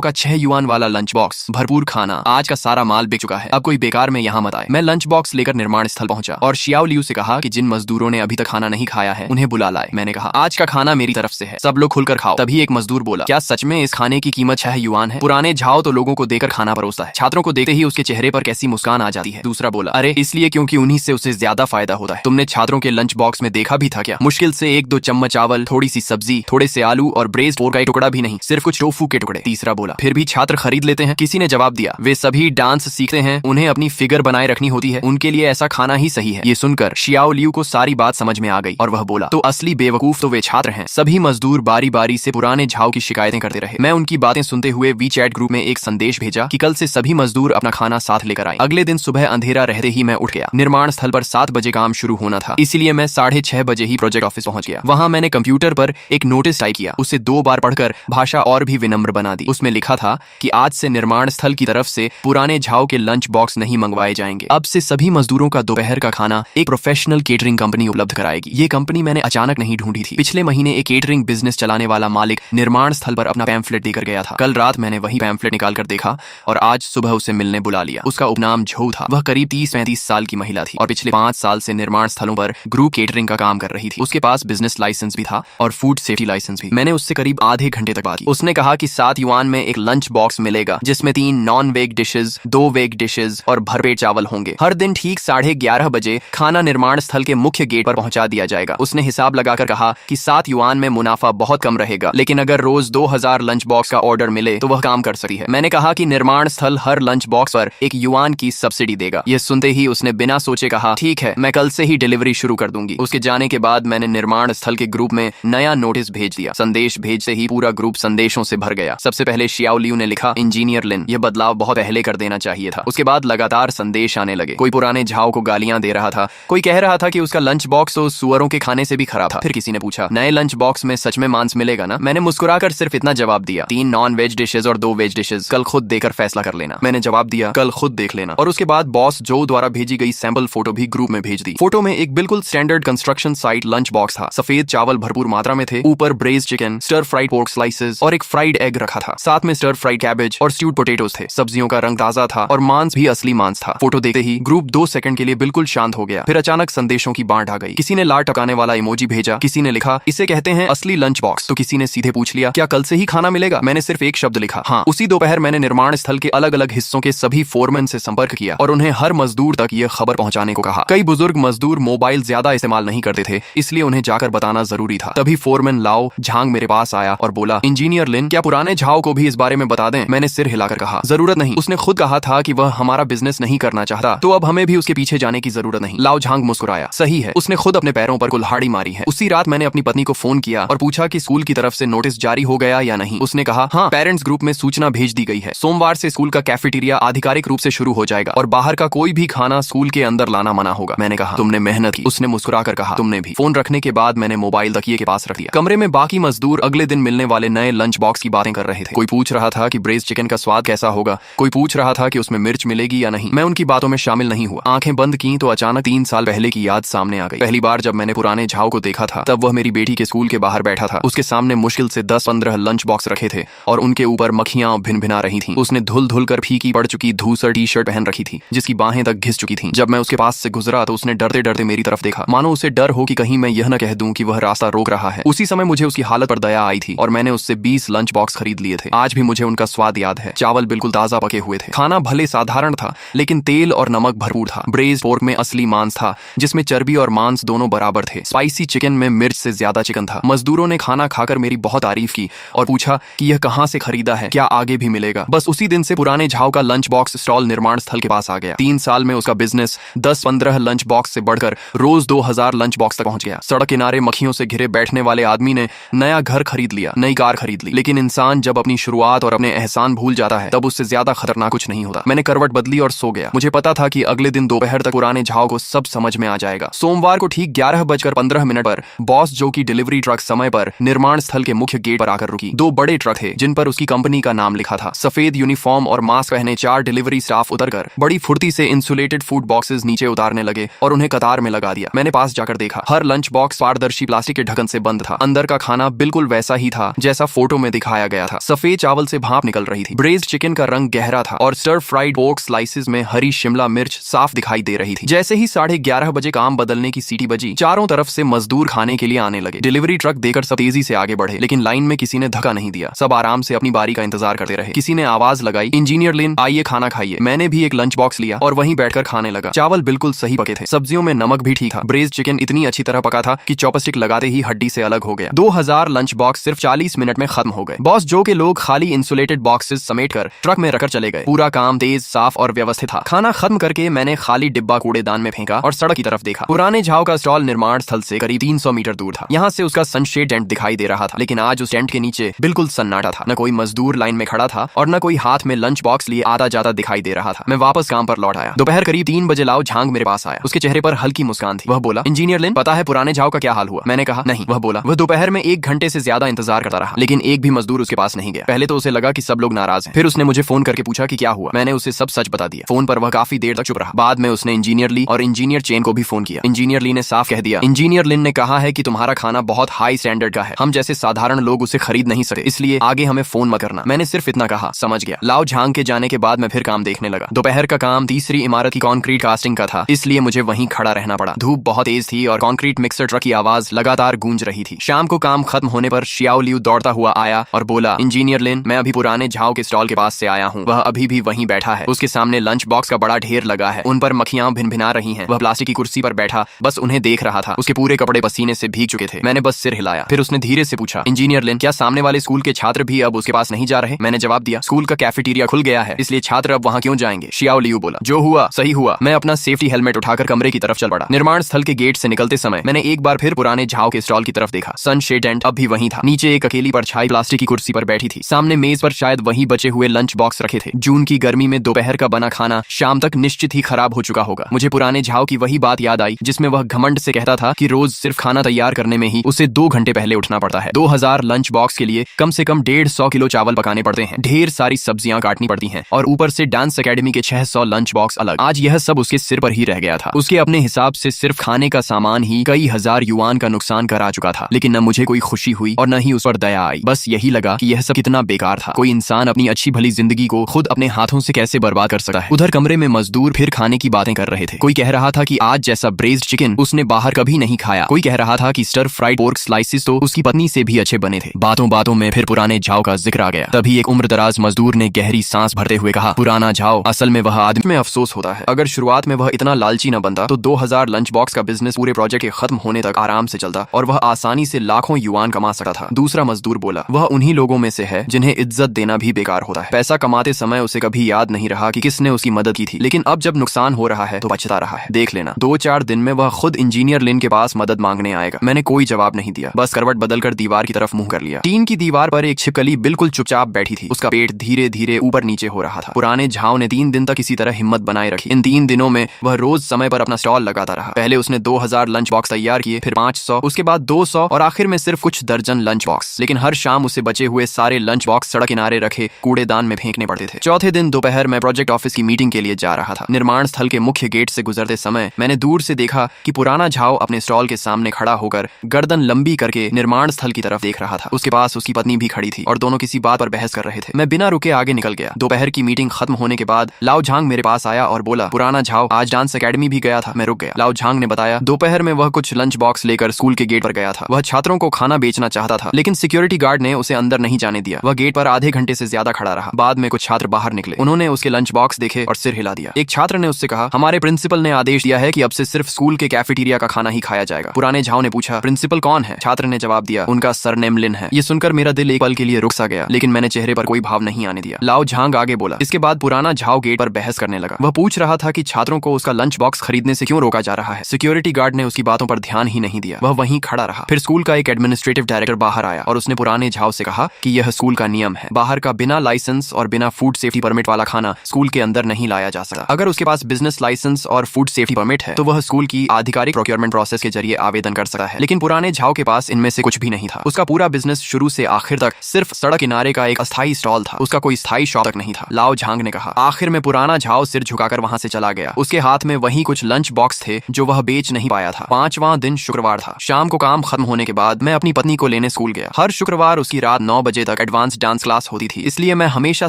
का 6 युआन वाला लंच बॉक्स, भरपूर खाना, आज का सारा माल बिक चुका है, अब कोई बेकार में यहाँ मत आए। मैं लंच बॉक्स लेकर निर्माण स्थल पहुंचा और शियाओ लियू से कहा कि जिन मजदूरों ने अभी तक खाना नहीं खाया है उन्हें बुला लाए। मैंने कहा, आज का खाना मेरी तरफ से है, सब लोग खुलकर खाओ। तभी एक मजदूर बोला, क्या सच में इस खाने की कीमत 6 युआन है? पुराने झाव तो लोगों को देकर खाना परोसता है, छात्रों को देखते ही उसके चेहरे पर कैसी मुस्कान आ जाती है। दूसरा बोला, अरे इसलिए क्योंकि उन्हीं से उसे ज्यादा फायदा होता है। तुमने छात्रों के लंच बॉक्स में देखा भी था क्या? मुश्किल से 1-2 चम्मच चावल, थोड़ी सी सब्जी, थोड़े से आलू और ब्रेस्ड पोर्क का टुकड़ा भी नहीं, सिर्फ कुछ टोफू के टुकड़े। तीसरा बोला, फिर भी छात्र खरीद लेते हैं? किसी ने जवाब दिया, वे सभी डांस सीखते हैं, उन्हें अपनी फिगर बनाए रखनी होती है, उनके लिए ऐसा खाना ही सही है। ये सुनकर शियाओ लियू को सारी बात समझ में आ गई और वह बोला, तो असली बेवकूफ तो वे छात्र हैं। सभी मजदूर बारी बारी से पुराने झाव की शिकायतें करते रहे। मैं उनकी बातें सुनते हुए वीचैट ग्रुप में एक संदेश भेजा कि कल से सभी मजदूर अपना खाना साथ लेकर आए। अगले दिन सुबह अंधेरा रहते ही मैं उठ गया। निर्माण स्थल पर 7 बजे काम शुरू होना था, इसलिए मैं 6:30 बजे ही प्रोजेक्ट ऑफिस पहुंच गया। वहां मैंने कंप्यूटर पर एक नोटिस टाइप किया, उसे 2 बार पढ़कर भाषा और भी विनम्र बना दी। उसमें लिखा था कि आज से निर्माण स्थल की तरफ से पुराने झाव के लंच बॉक्स नहीं मंगवाए जाएंगे। अब से सभी मजदूरों का दोपहर का खाना एक प्रोफेशनल केटरिंग कंपनी उपलब्ध कराएगी। ये कंपनी मैंने अचानक नहीं ढूंढी थी। पिछले महीने एक केटरिंग बिजनेस चलाने वाला मालिक निर्माण स्थल पर अपना पैम्फलेट देकर गया था। कल रात मैंने वही पैम्फलेट निकाल कर देखा और आज सुबह उसे मिलने बुला लिया। उसका उपनाम झो था। वह करीब 30-35 साल की महिला थी और पिछले 5 साल से निर्माण स्थलों पर ग्रुप केटरिंग का काम कर रही थी। उसके पास बिजनेस लाइसेंस भी था और फूड सेफ्टी लाइसेंस भी। मैंने उससे करीब आधे घंटे तक बात की। उसने कहा कि 7 युआन में एक लंच बॉक्स मिलेगा जिसमें 3 non veg dishes, 2 veg dishes और भरपेट चावल होंगे। हर दिन ठीक 11:30 बजे खाना निर्माण स्थल के मुख्य गेट पर पहुंचा दिया जाएगा। उसने हिसाब लगाकर कहा कि 7 युआन में मुनाफा बहुत कम रहेगा, लेकिन अगर रोज 2000 लंच बॉक्स का ऑर्डर मिले तो वह काम कर सकती है। मैंने कहा कि निर्माण स्थल हर लंच बॉक्स पर 1 युआन की सब्सिडी देगा। यह सुनते ही उसने बिना सोचे कहा, ठीक है, मैं कल से ही डिलीवरी शुरू कर दूंगी। उसके जाने के बाद मैंने निर्माण स्थल के ग्रुप में नया नोटिस भेज दिया। संदेश भेजते ही पूरा ग्रुप संदेशों से भर गया। सबसे पहले शियाओ लियू ने लिखा, इंजीनियर लिन, यह बदलाव बहुत पहले कर देना चाहिए था। उसके बाद लगातार संदेश आने लगे। कोई पुराने झाव को गालियां दे रहा था, कोई कह रहा था कि उसका लंच बॉक्स तो सुअरों के खाने से भी खराब था। फिर किसी ने पूछा, नए लंच बॉक्स में सच में मांस मिलेगा ना? मैंने मुस्कुराकर सिर्फ इतना जवाब दिया, 3 नॉन वेज डिशेज और 2 वेज डिशेज, कल खुद देकर फैसला कर लेना। मैंने जवाब दिया, कल खुद देख लेना। और उसके बाद बॉस जो द्वारा भेजी गई सैंपल फोटो भी ग्रुप में भेज दी। फोटो में एक बिल्कुल standard construction site lunch box था। सफेद चावल भरपूर मात्रा में थे, ऊपर braised chicken, stir fried pork slices और एक फ्राइड एग रखा था। साथ में स्टर फ्राइड कैबेज और स्ट्यूड पोटैटोस थे। सब्जियों का रंग ताजा था और मांस भी असली मांस था। फोटो देखते ही ग्रुप 2 सेकंड के लिए बिल्कुल शांत हो गया। फिर अचानक संदेशों की बाढ़ आ गई। किसी ने लार टपकाने वाला इमोजी भेजा, किसी ने लिखा, इसे कहते हैं असली लंच बॉक्स, तो किसी ने सीधे पूछ लिया, क्या कल से ही खाना मिलेगा? मैंने सिर्फ एक शब्द लिखा, हाँ। उसी दोपहर मैंने निर्माण स्थल के अलग अलग हिस्सों के सभी फोरमैन से संपर्क किया और उन्हें हर मजदूर तक यह खबर पहुंचाने को कहा। कई बुजुर्ग मजदूर मोबाइल ज्यादा इस्तेमाल नहीं करते थे, इसलिए उन्हें जाकर बताना जरूरी था। तभी फोरमैन लाओ झांग मेरे पास आया और बोला, इंजीनियर लिन, क्या पुराने झाव को भी इस बारे में बता दें? मैंने सिर हिलाकर कहा, जरूरत नहीं। उसने खुद कहा था कि वह हमारा बिजनेस नहीं करना चाहता, तो अब हमें भी उसके पीछे जाने की जरूरत नहीं। लाओ झांग मुस्कुराया, सही है, उसने खुद अपने पैरों पर कुल्हाड़ी मारी है। उसी रात मैंने अपनी पत्नी को फोन किया और पूछा कि स्कूल की तरफ से नोटिस जारी हो गया या नहीं। उसने कहा, हाँ, पेरेंट्स ग्रुप में सूचना भेज दी गई है। सोमवार से स्कूल का कैफेटेरिया आधिकारिक रूप से शुरू हो जाएगा और बाहर का कोई भी खाना स्कूल के अंदर लाना मना होगा। मैंने कहा, तुमने मेहनत की। उसने मुस्कुराकर कहा, तुमने भी। फोन रखने के बाद मैंने मोबाइल तकिए के पास रख दिया। कमरे में बाकी मजदूर अगले दिन मिलने वाले नए लंच बॉक्स की बातें कर रहे थे। कोई पूछ रहा था कि ब्रेज चिकन का स्वाद कैसा होगा, कोई पूछ रहा था कि उसमें मिर्च मिलेगी या नहीं। मैं उनकी बातों में शामिल नहीं हुआ। आंखें बंद की तो अचानक 3 साल पहले की याद सामने आ गई। पहली बार जब मैंने पुराने झाव को देखा था, तब वह मेरी बेटी के स्कूल के बाहर बैठा था। उसके सामने मुश्किल से 10-15 लंच बॉक्स रखे थे और उनके ऊपर मक्खियां भिन-भिना रही थीं। उसने धुल धुल कर फीकी पड़ चुकी धूसर टी-शर्ट पहन रखी थी, जिसकी बाहें तक घिस चुकी थीं। जब मैं उसके पास से गुजरा तो उसने डरते डरते मेरी तरफ देखा, मानो उसे डर हो कि कहीं मैं यह न कह दूं कि वह रास्ता रोक रहा है। उसी समय मुझे उसकी हालत पर दया आई थी और मैंने उससे 20 लंच बॉक्स खरीद लिए थे। आज भी मुझे उनका स्वाद याद है। चावल बिल्कुल ताजा पके हुए थे। खाना भले साधारण था, लेकिन तेल और नमक भरपूर था। ब्रेज पोर्क में असली मांस था, जिसमें चर्बी और मांस दोनों बराबर थे। स्पाइसी चिकन में मिर्च से ज्यादा चिकन था। मजदूरों ने खाना खाकर मेरी बहुत तारीफ की और पूछा कि यह कहां से खरीदा है, क्या आगे भी मिलेगा। बस उसी दिन से पुराने झाव का लंच बॉक्स स्टॉल निर्माण स्थल के पास आ गया। 3 साल में उसका बिजनेस 10-15 लंच बॉक्स से बढ़कर रोज 2000 लंच बॉक्स तक पहुंच गया। सड़क किनारे मक्खियों से घिरे बैठने वाले आदमी ने नया घर खरीद लिया, नई कार खरीद ली। लेकिन इंसान जब अपनी शुरुआत और अपने एहसान भूल जाता है, तब उससे ज्यादा खतरनाक कुछ नहीं होता। मैंने करवट बदली और सो गया। मुझे पता था कि अगले दिन दोपहर तक पुराने झाव को सब समझ में आ जाएगा। सोमवार को ठीक 11:15 पर बॉस जो की डिलीवरी ट्रक समय पर निर्माण स्थल के मुख्य गेट पर आकर रुकी। 2 बड़े ट्रक थे जिन पर उसकी कंपनी का नाम लिखा था। सफेद यूनिफॉर्म और मास्क पहने 4 डिलीवरी स्टाफ उतरकर बड़ी फुर्ती से इंसुलेटेड फूड बॉक्सेस नीचे उतारने लगे और उन्हें कतार में लगा दिया। मैंने पास जाकर देखा, हर लंच बॉक्स पारदर्शी प्लास्टिक के ढक्कन से बंद था। अंदर का खाना बिल्कुल वैसा ही था जैसा फोटो में दिखाया गया था। सफेद चावल से भाप निकल रही थी, ब्रेज्ड चिकन का रंग गहरा था और स्टर फ्राइड पोर्क स्लाइसेस में हरी शिमला मिर्च साफ दिखाई दे रही थी। जैसे ही 11:30 बजे काम बदलने की सीटी बजी, चारों तरफ से मजदूर खाने के लिए आने लगे। डिलीवरी ट्रक देकर सब तेजी से आगे बढ़े, लेकिन लाइन में किसी ने धक्का नहीं दिया। सब आराम से अपनी बारी का इंतजार करते रहे। किसी ने आवाज लगाई, इंजीनियर लिन आइए खाना खाइए। मैंने भी एक लंच बॉक्स लिया और वहीं बैठकर खाने लगा। चावल बिल्कुल सही पके थे, सब्जियों में नमक भी ठीक था। ब्रेज्ड चिकन इतनी अच्छी तरह पका था कि चॉपस्टिक लगाते ही हड्डी से अलग हो गया। 2000 लंच बॉक्स सिर्फ 40 मिनट में खत्म हो गए। बॉस जो के लोग खाली इंसुलेटेड बॉक्सेस समेटकर ट्रक में रखकर चले गए। पूरा काम तेज, साफ और व्यवस्थित था। खाना खत्म करके मैंने खाली डिब्बा कूड़ेदान में फेंका और सड़क की तरफ देखा। पुराने झाव का स्टॉल निर्माण स्थल से करीब 300 मीटर दूर था। यहाँ से उसका सनशेड टेंट दिखाई दे रहा था, लेकिन आज उस टेंट के नीचे बिल्कुल सन्नाटा था। न कोई मजदूर लाइन में खड़ा था और न कोई हाथ में लंच बॉक्स लिए आता जाता दिखाई दे रहा था। मैं वापस काम पर लौट आया। दोपहर करीब 3 बजे लाओ झांग मेरे पास आया। उसके चेहरे पर हल्की मुस्कान थी। वह बोला, इंजीनियर लिन, पता है पुराने झाव का क्या हाल हुआ? मैंने कहा, नहीं। वह बोला, वह दोपहर में 1 घंटे से ज्यादा इंतजार करता रहा, लेकिन एक भी मजदूर उसके पास नहीं गया। पहले तो उसे लगा कि सब लोग नाराज हैं। फिर उसने मुझे फोन करके पूछा कि क्या हुआ। मैंने उसे सब सच बता दिया। फोन पर वह काफी देर तक चुप रहा। बाद में उसने इंजीनियर ली और इंजीनियर चेन को भी फोन किया। इंजीनियर ली ने साफ कह दिया, इंजीनियर लिन ने कहा है कि तुम्हारा खाना बहुत हाई स्टैंडर्ड का है, हम जैसे साधारण लोग उसे खरीद नहीं सकते, इसलिए आगे हमें फोन मत करना। मैंने सिर्फ इतना कहा, समझ गया। लाओ झांग के जाने के बाद मैं फिर काम देखने लगा। दोपहर का काम तीसरी इमारत की कंक्रीट कास्टिंग का था, इसलिए मुझे वहीं खड़ा रहना पड़ा। धूप बहुत तेज थी और कंक्रीट मिक्सर ट्रक की आवाज लगातार गूंज रही थी। शाम को काम खत्म होने पर शियाओ लियू दौड़ता हुआ आया और बोला, इंजीनियर लिन, मैं अभी पुराने झाव के स्टॉल के पास से आया हूँ। वह अभी भी वहीं बैठा है। उसके सामने लंच बॉक्स का बड़ा ढेर लगा है, उन पर मक्खियां भिनभिना रही हैं। वह प्लास्टिक की कुर्सी पर बैठा बस उन्हें देख रहा था। उसके पूरे कपड़े पसीने से भीग चुके थे। मैंने बस सिर हिलाया। फिर उसने धीरे से पूछा, इंजीनियर लिन, क्या सामने वाले स्कूल के छात्र भी अब उसके पास नहीं जा रहे? मैंने जवाब दिया, स्कूल का कैफेटेरिया खुल गया है, इसलिए छात्र अब वहाँ क्यों जाएंगे? शियाओ लियू बोला, जो हुआ सही हुआ। मैं अपना सेफ्टी हेलमेट उठाकर कमरे की तरफ चल पड़ा। निर्माण स्थल के गेट से निकलते समय मैंने एक बार फिर पुराने झाव के स्टॉल की तरफ देखा। सनशेड टेंट अब भी वहीं था। नीचे एक अकेली परछाई प्लास्टिक की कुर्सी पर बैठी थी। सामने मेज पर शायद वही बचे हुए लंच बॉक्स रखे थे। जून की गर्मी में दोपहर का बना खाना शाम तक निश्चित ही खराब हो चुका होगा। मुझे पुराने झाव की वही बात याद आई जिसमें वह घमंड से कहता था कि रोज सिर्फ खाना तैयार करने में ही उसे 2 घंटे पहले उठना पड़ता है। 2000 लंच बॉक्स के लिए कम से कम 150 किलो चावल पकाने पड़ते हैं, ढेर सारी सब्जियां काटनी पड़ती हैं और ऊपर से डांस एकेडमी के 600 लंच बॉक्स अलग। आज यह सब उसके सिर पर ही रह गया था। उसके अपने हिसाब से सिर्फ खाने का सामान ही कई हजार युआन का नुकसान करा चुका था, लेकिन न मुझे कोई खुशी हुई और न ही उस पर दया आई। बस यही लगा कि यह सब कितना बेकार था। कोई इंसान अपनी अच्छी भली जिंदगी को खुद अपने हाथों से कैसे बर्बाद कर सकता है। उधर कमरे में मजदूर फिर खाने की बातें कर रहे थे। कोई कह रहा था कि आज जैसा ब्रेज्ड चिकन उसने बाहर कभी नहीं खाया। कोई कह रहा था कि स्टर फ्राइड पोर्क स्लाइसेस तो उसकी पत्नी से भी अच्छे बने थे। बातों बातों में फिर पुराने झाव का जिक्र आ गया। तभी एक उम्रदराज मजदूर ने गहरी सांस भरते हुए कहा, पुराना झाव असल में वह आदमी। में अफसोस होता है, अगर शुरुआत में वह इतना लालची न बनता तो 2000 लंच बॉक्स का बिजनेस पूरे प्रोजेक्ट के खत्म होने तक आराम से चलता और वह आसानी से लाखों युआन कमा सकता था। दूसरा मजदूर बोला, वह उन्हीं लोगों में से है जिन्हें इज्जत देना भी बेकार होता है। पैसा कमाते समय उसे कभी याद नहीं रहा कि किसने उसकी मदद की थी, लेकिन अब जब नुकसान हो रहा है तो बचता रहा है। देख लेना, 2-4 दिन में वह खुद इंजीनियर लिन के पास मदद मांगने आएगा। मैंने कोई जवाब नहीं दिया, बस करवट बदलकर दीवार की तरफ मुंह कर लिया। टीन की दीवार पर एक छिपकली बिल्कुल चुपचाप बैठी थी। उसका पेट धीरे धीरे ऊपर नीचे हो रहा था। पुराने झाव ने 3 दिन तक किसी तरह हिम्मत बनाए रखी। इन 3 दिनों में वह रोज समय पर अपना स्टॉल लगाता रहा। पहले उसने 2000 लंच बॉक्स तैयार किए, फिर 500, उसके बाद 200 और आखिर में सिर्फ कुछ दर्जन लंच बॉक्स। लेकिन हर शाम उसे बचे हुए सारे लंच बॉक्स सड़क किनारे रखे कूड़ेदान में फेंकने पड़ते थे। चौथे दिन दोपहर में प्रोजेक्ट ऑफिस की मीटिंग के लिए जा रहा था। निर्माण स्थल के मुख्य गेट से गुजरते समय मैंने दूर से देखा कि पुराना झाव अपने स्टॉल के सामने खड़ा होकर गर्दन लंबी करके निर्माण स्थल की तरफ देख रहा था। उसके पास उसकी पत्नी भी खड़ी थी और दोनों किसी बात पर बहस कर रहे थे। मैं बिना रुके आगे निकल गया। दोपहर की मीटिंग खत्म होने के बाद लाओ झांग मेरे पास आया और बोला, पुराना झाव आज डांस एकेडमी भी गया था। मैं रुक गया। लाओ झांग ने बताया, दोपहर में वह कुछ लंच बॉक्स लेकर स्कूल के गेट पर गया था। वह छात्रों को खाना बेचना चाहता था, लेकिन सिक्योरिटी गार्ड ने उसे अंदर नहीं जाने दिया। वह गेट पर आधे घंटे से ज्यादा खड़ा रहा। बाद में कुछ छात्र बाहर निकले। उन्होंने उसके लंच बॉक्स देखे और सिर हिला दिया। एक छात्र ने उससे कहा, हमारे प्रिंसिपल ने आदेश दिया है कि अब से सिर्फ स्कूल के कैफेटेरिया का खाना ही खाया जाएगा। पुराने झाव ने पूछा, प्रिंसिपल कौन है? छात्र ने जवाब दिया, उनका सरनेम लिन है। ये सुनकर मेरा दिल एक पल के लिए रुक सा गया, लेकिन मैंने चेहरे पर कोई भाव नहीं आने दिया। लाओ झांग आगे बोला। इसके बाद पुराना झाव गेट पर बहस करने लगा। वह पूछ रहा था कि छात्रों को उसका लंच बॉक्स खरीदने से क्यों रोका जा रहा है। सिक्योरिटी गार्ड ने उसकी बातों पर ध्यान ही नहीं दिया। वह वहीं खड़ा रहा। फिर स्कूल का एक एडमिनिस्ट्रेटिव डायरेक्टर बाहर आया और उसने पुराने झाव से कहा कि यह स्कूल का नियम है, बाहर का बिना लाइसेंस और बिना फूड सेफ्टी परमिट वाला खाना स्कूल के अंदर नहीं लाया जा सकता। अगर उसके पास बिजनेस लाइसेंस और फूड सेफ्टी परमिट है तो वह स्कूल की आधिकारिक प्रोक्योरमेंट प्रोसेस के जरिए आवेदन कर सकता है। लेकिन पुराने झाव के पास इनमें से कुछ भी नहीं था। उसका पूरा बिजनेस शुरू से आखिर तक सिर्फ सड़क किनारे का एक अस्थायी स्टॉल था। उसका कोई स्थायी शॉप तक नहीं था। लाओ झांग ने कहा। आखिर में पुराना झाव सिर झुकाकर वहां से चला गया। उसके हाथ में वही कुछ लंच बॉक्स थे जो वह बेच नहीं पाया था। 5वां दिन शुक्रवार था। शाम को काम खत्म होने के बाद मैं अपनी पत्नी को लेने स्कूल स्कूल गया। हर शुक्रवार उसकी रात 9 बजे तक एडवांस डांस क्लास होती थी, इसलिए मैं हमेशा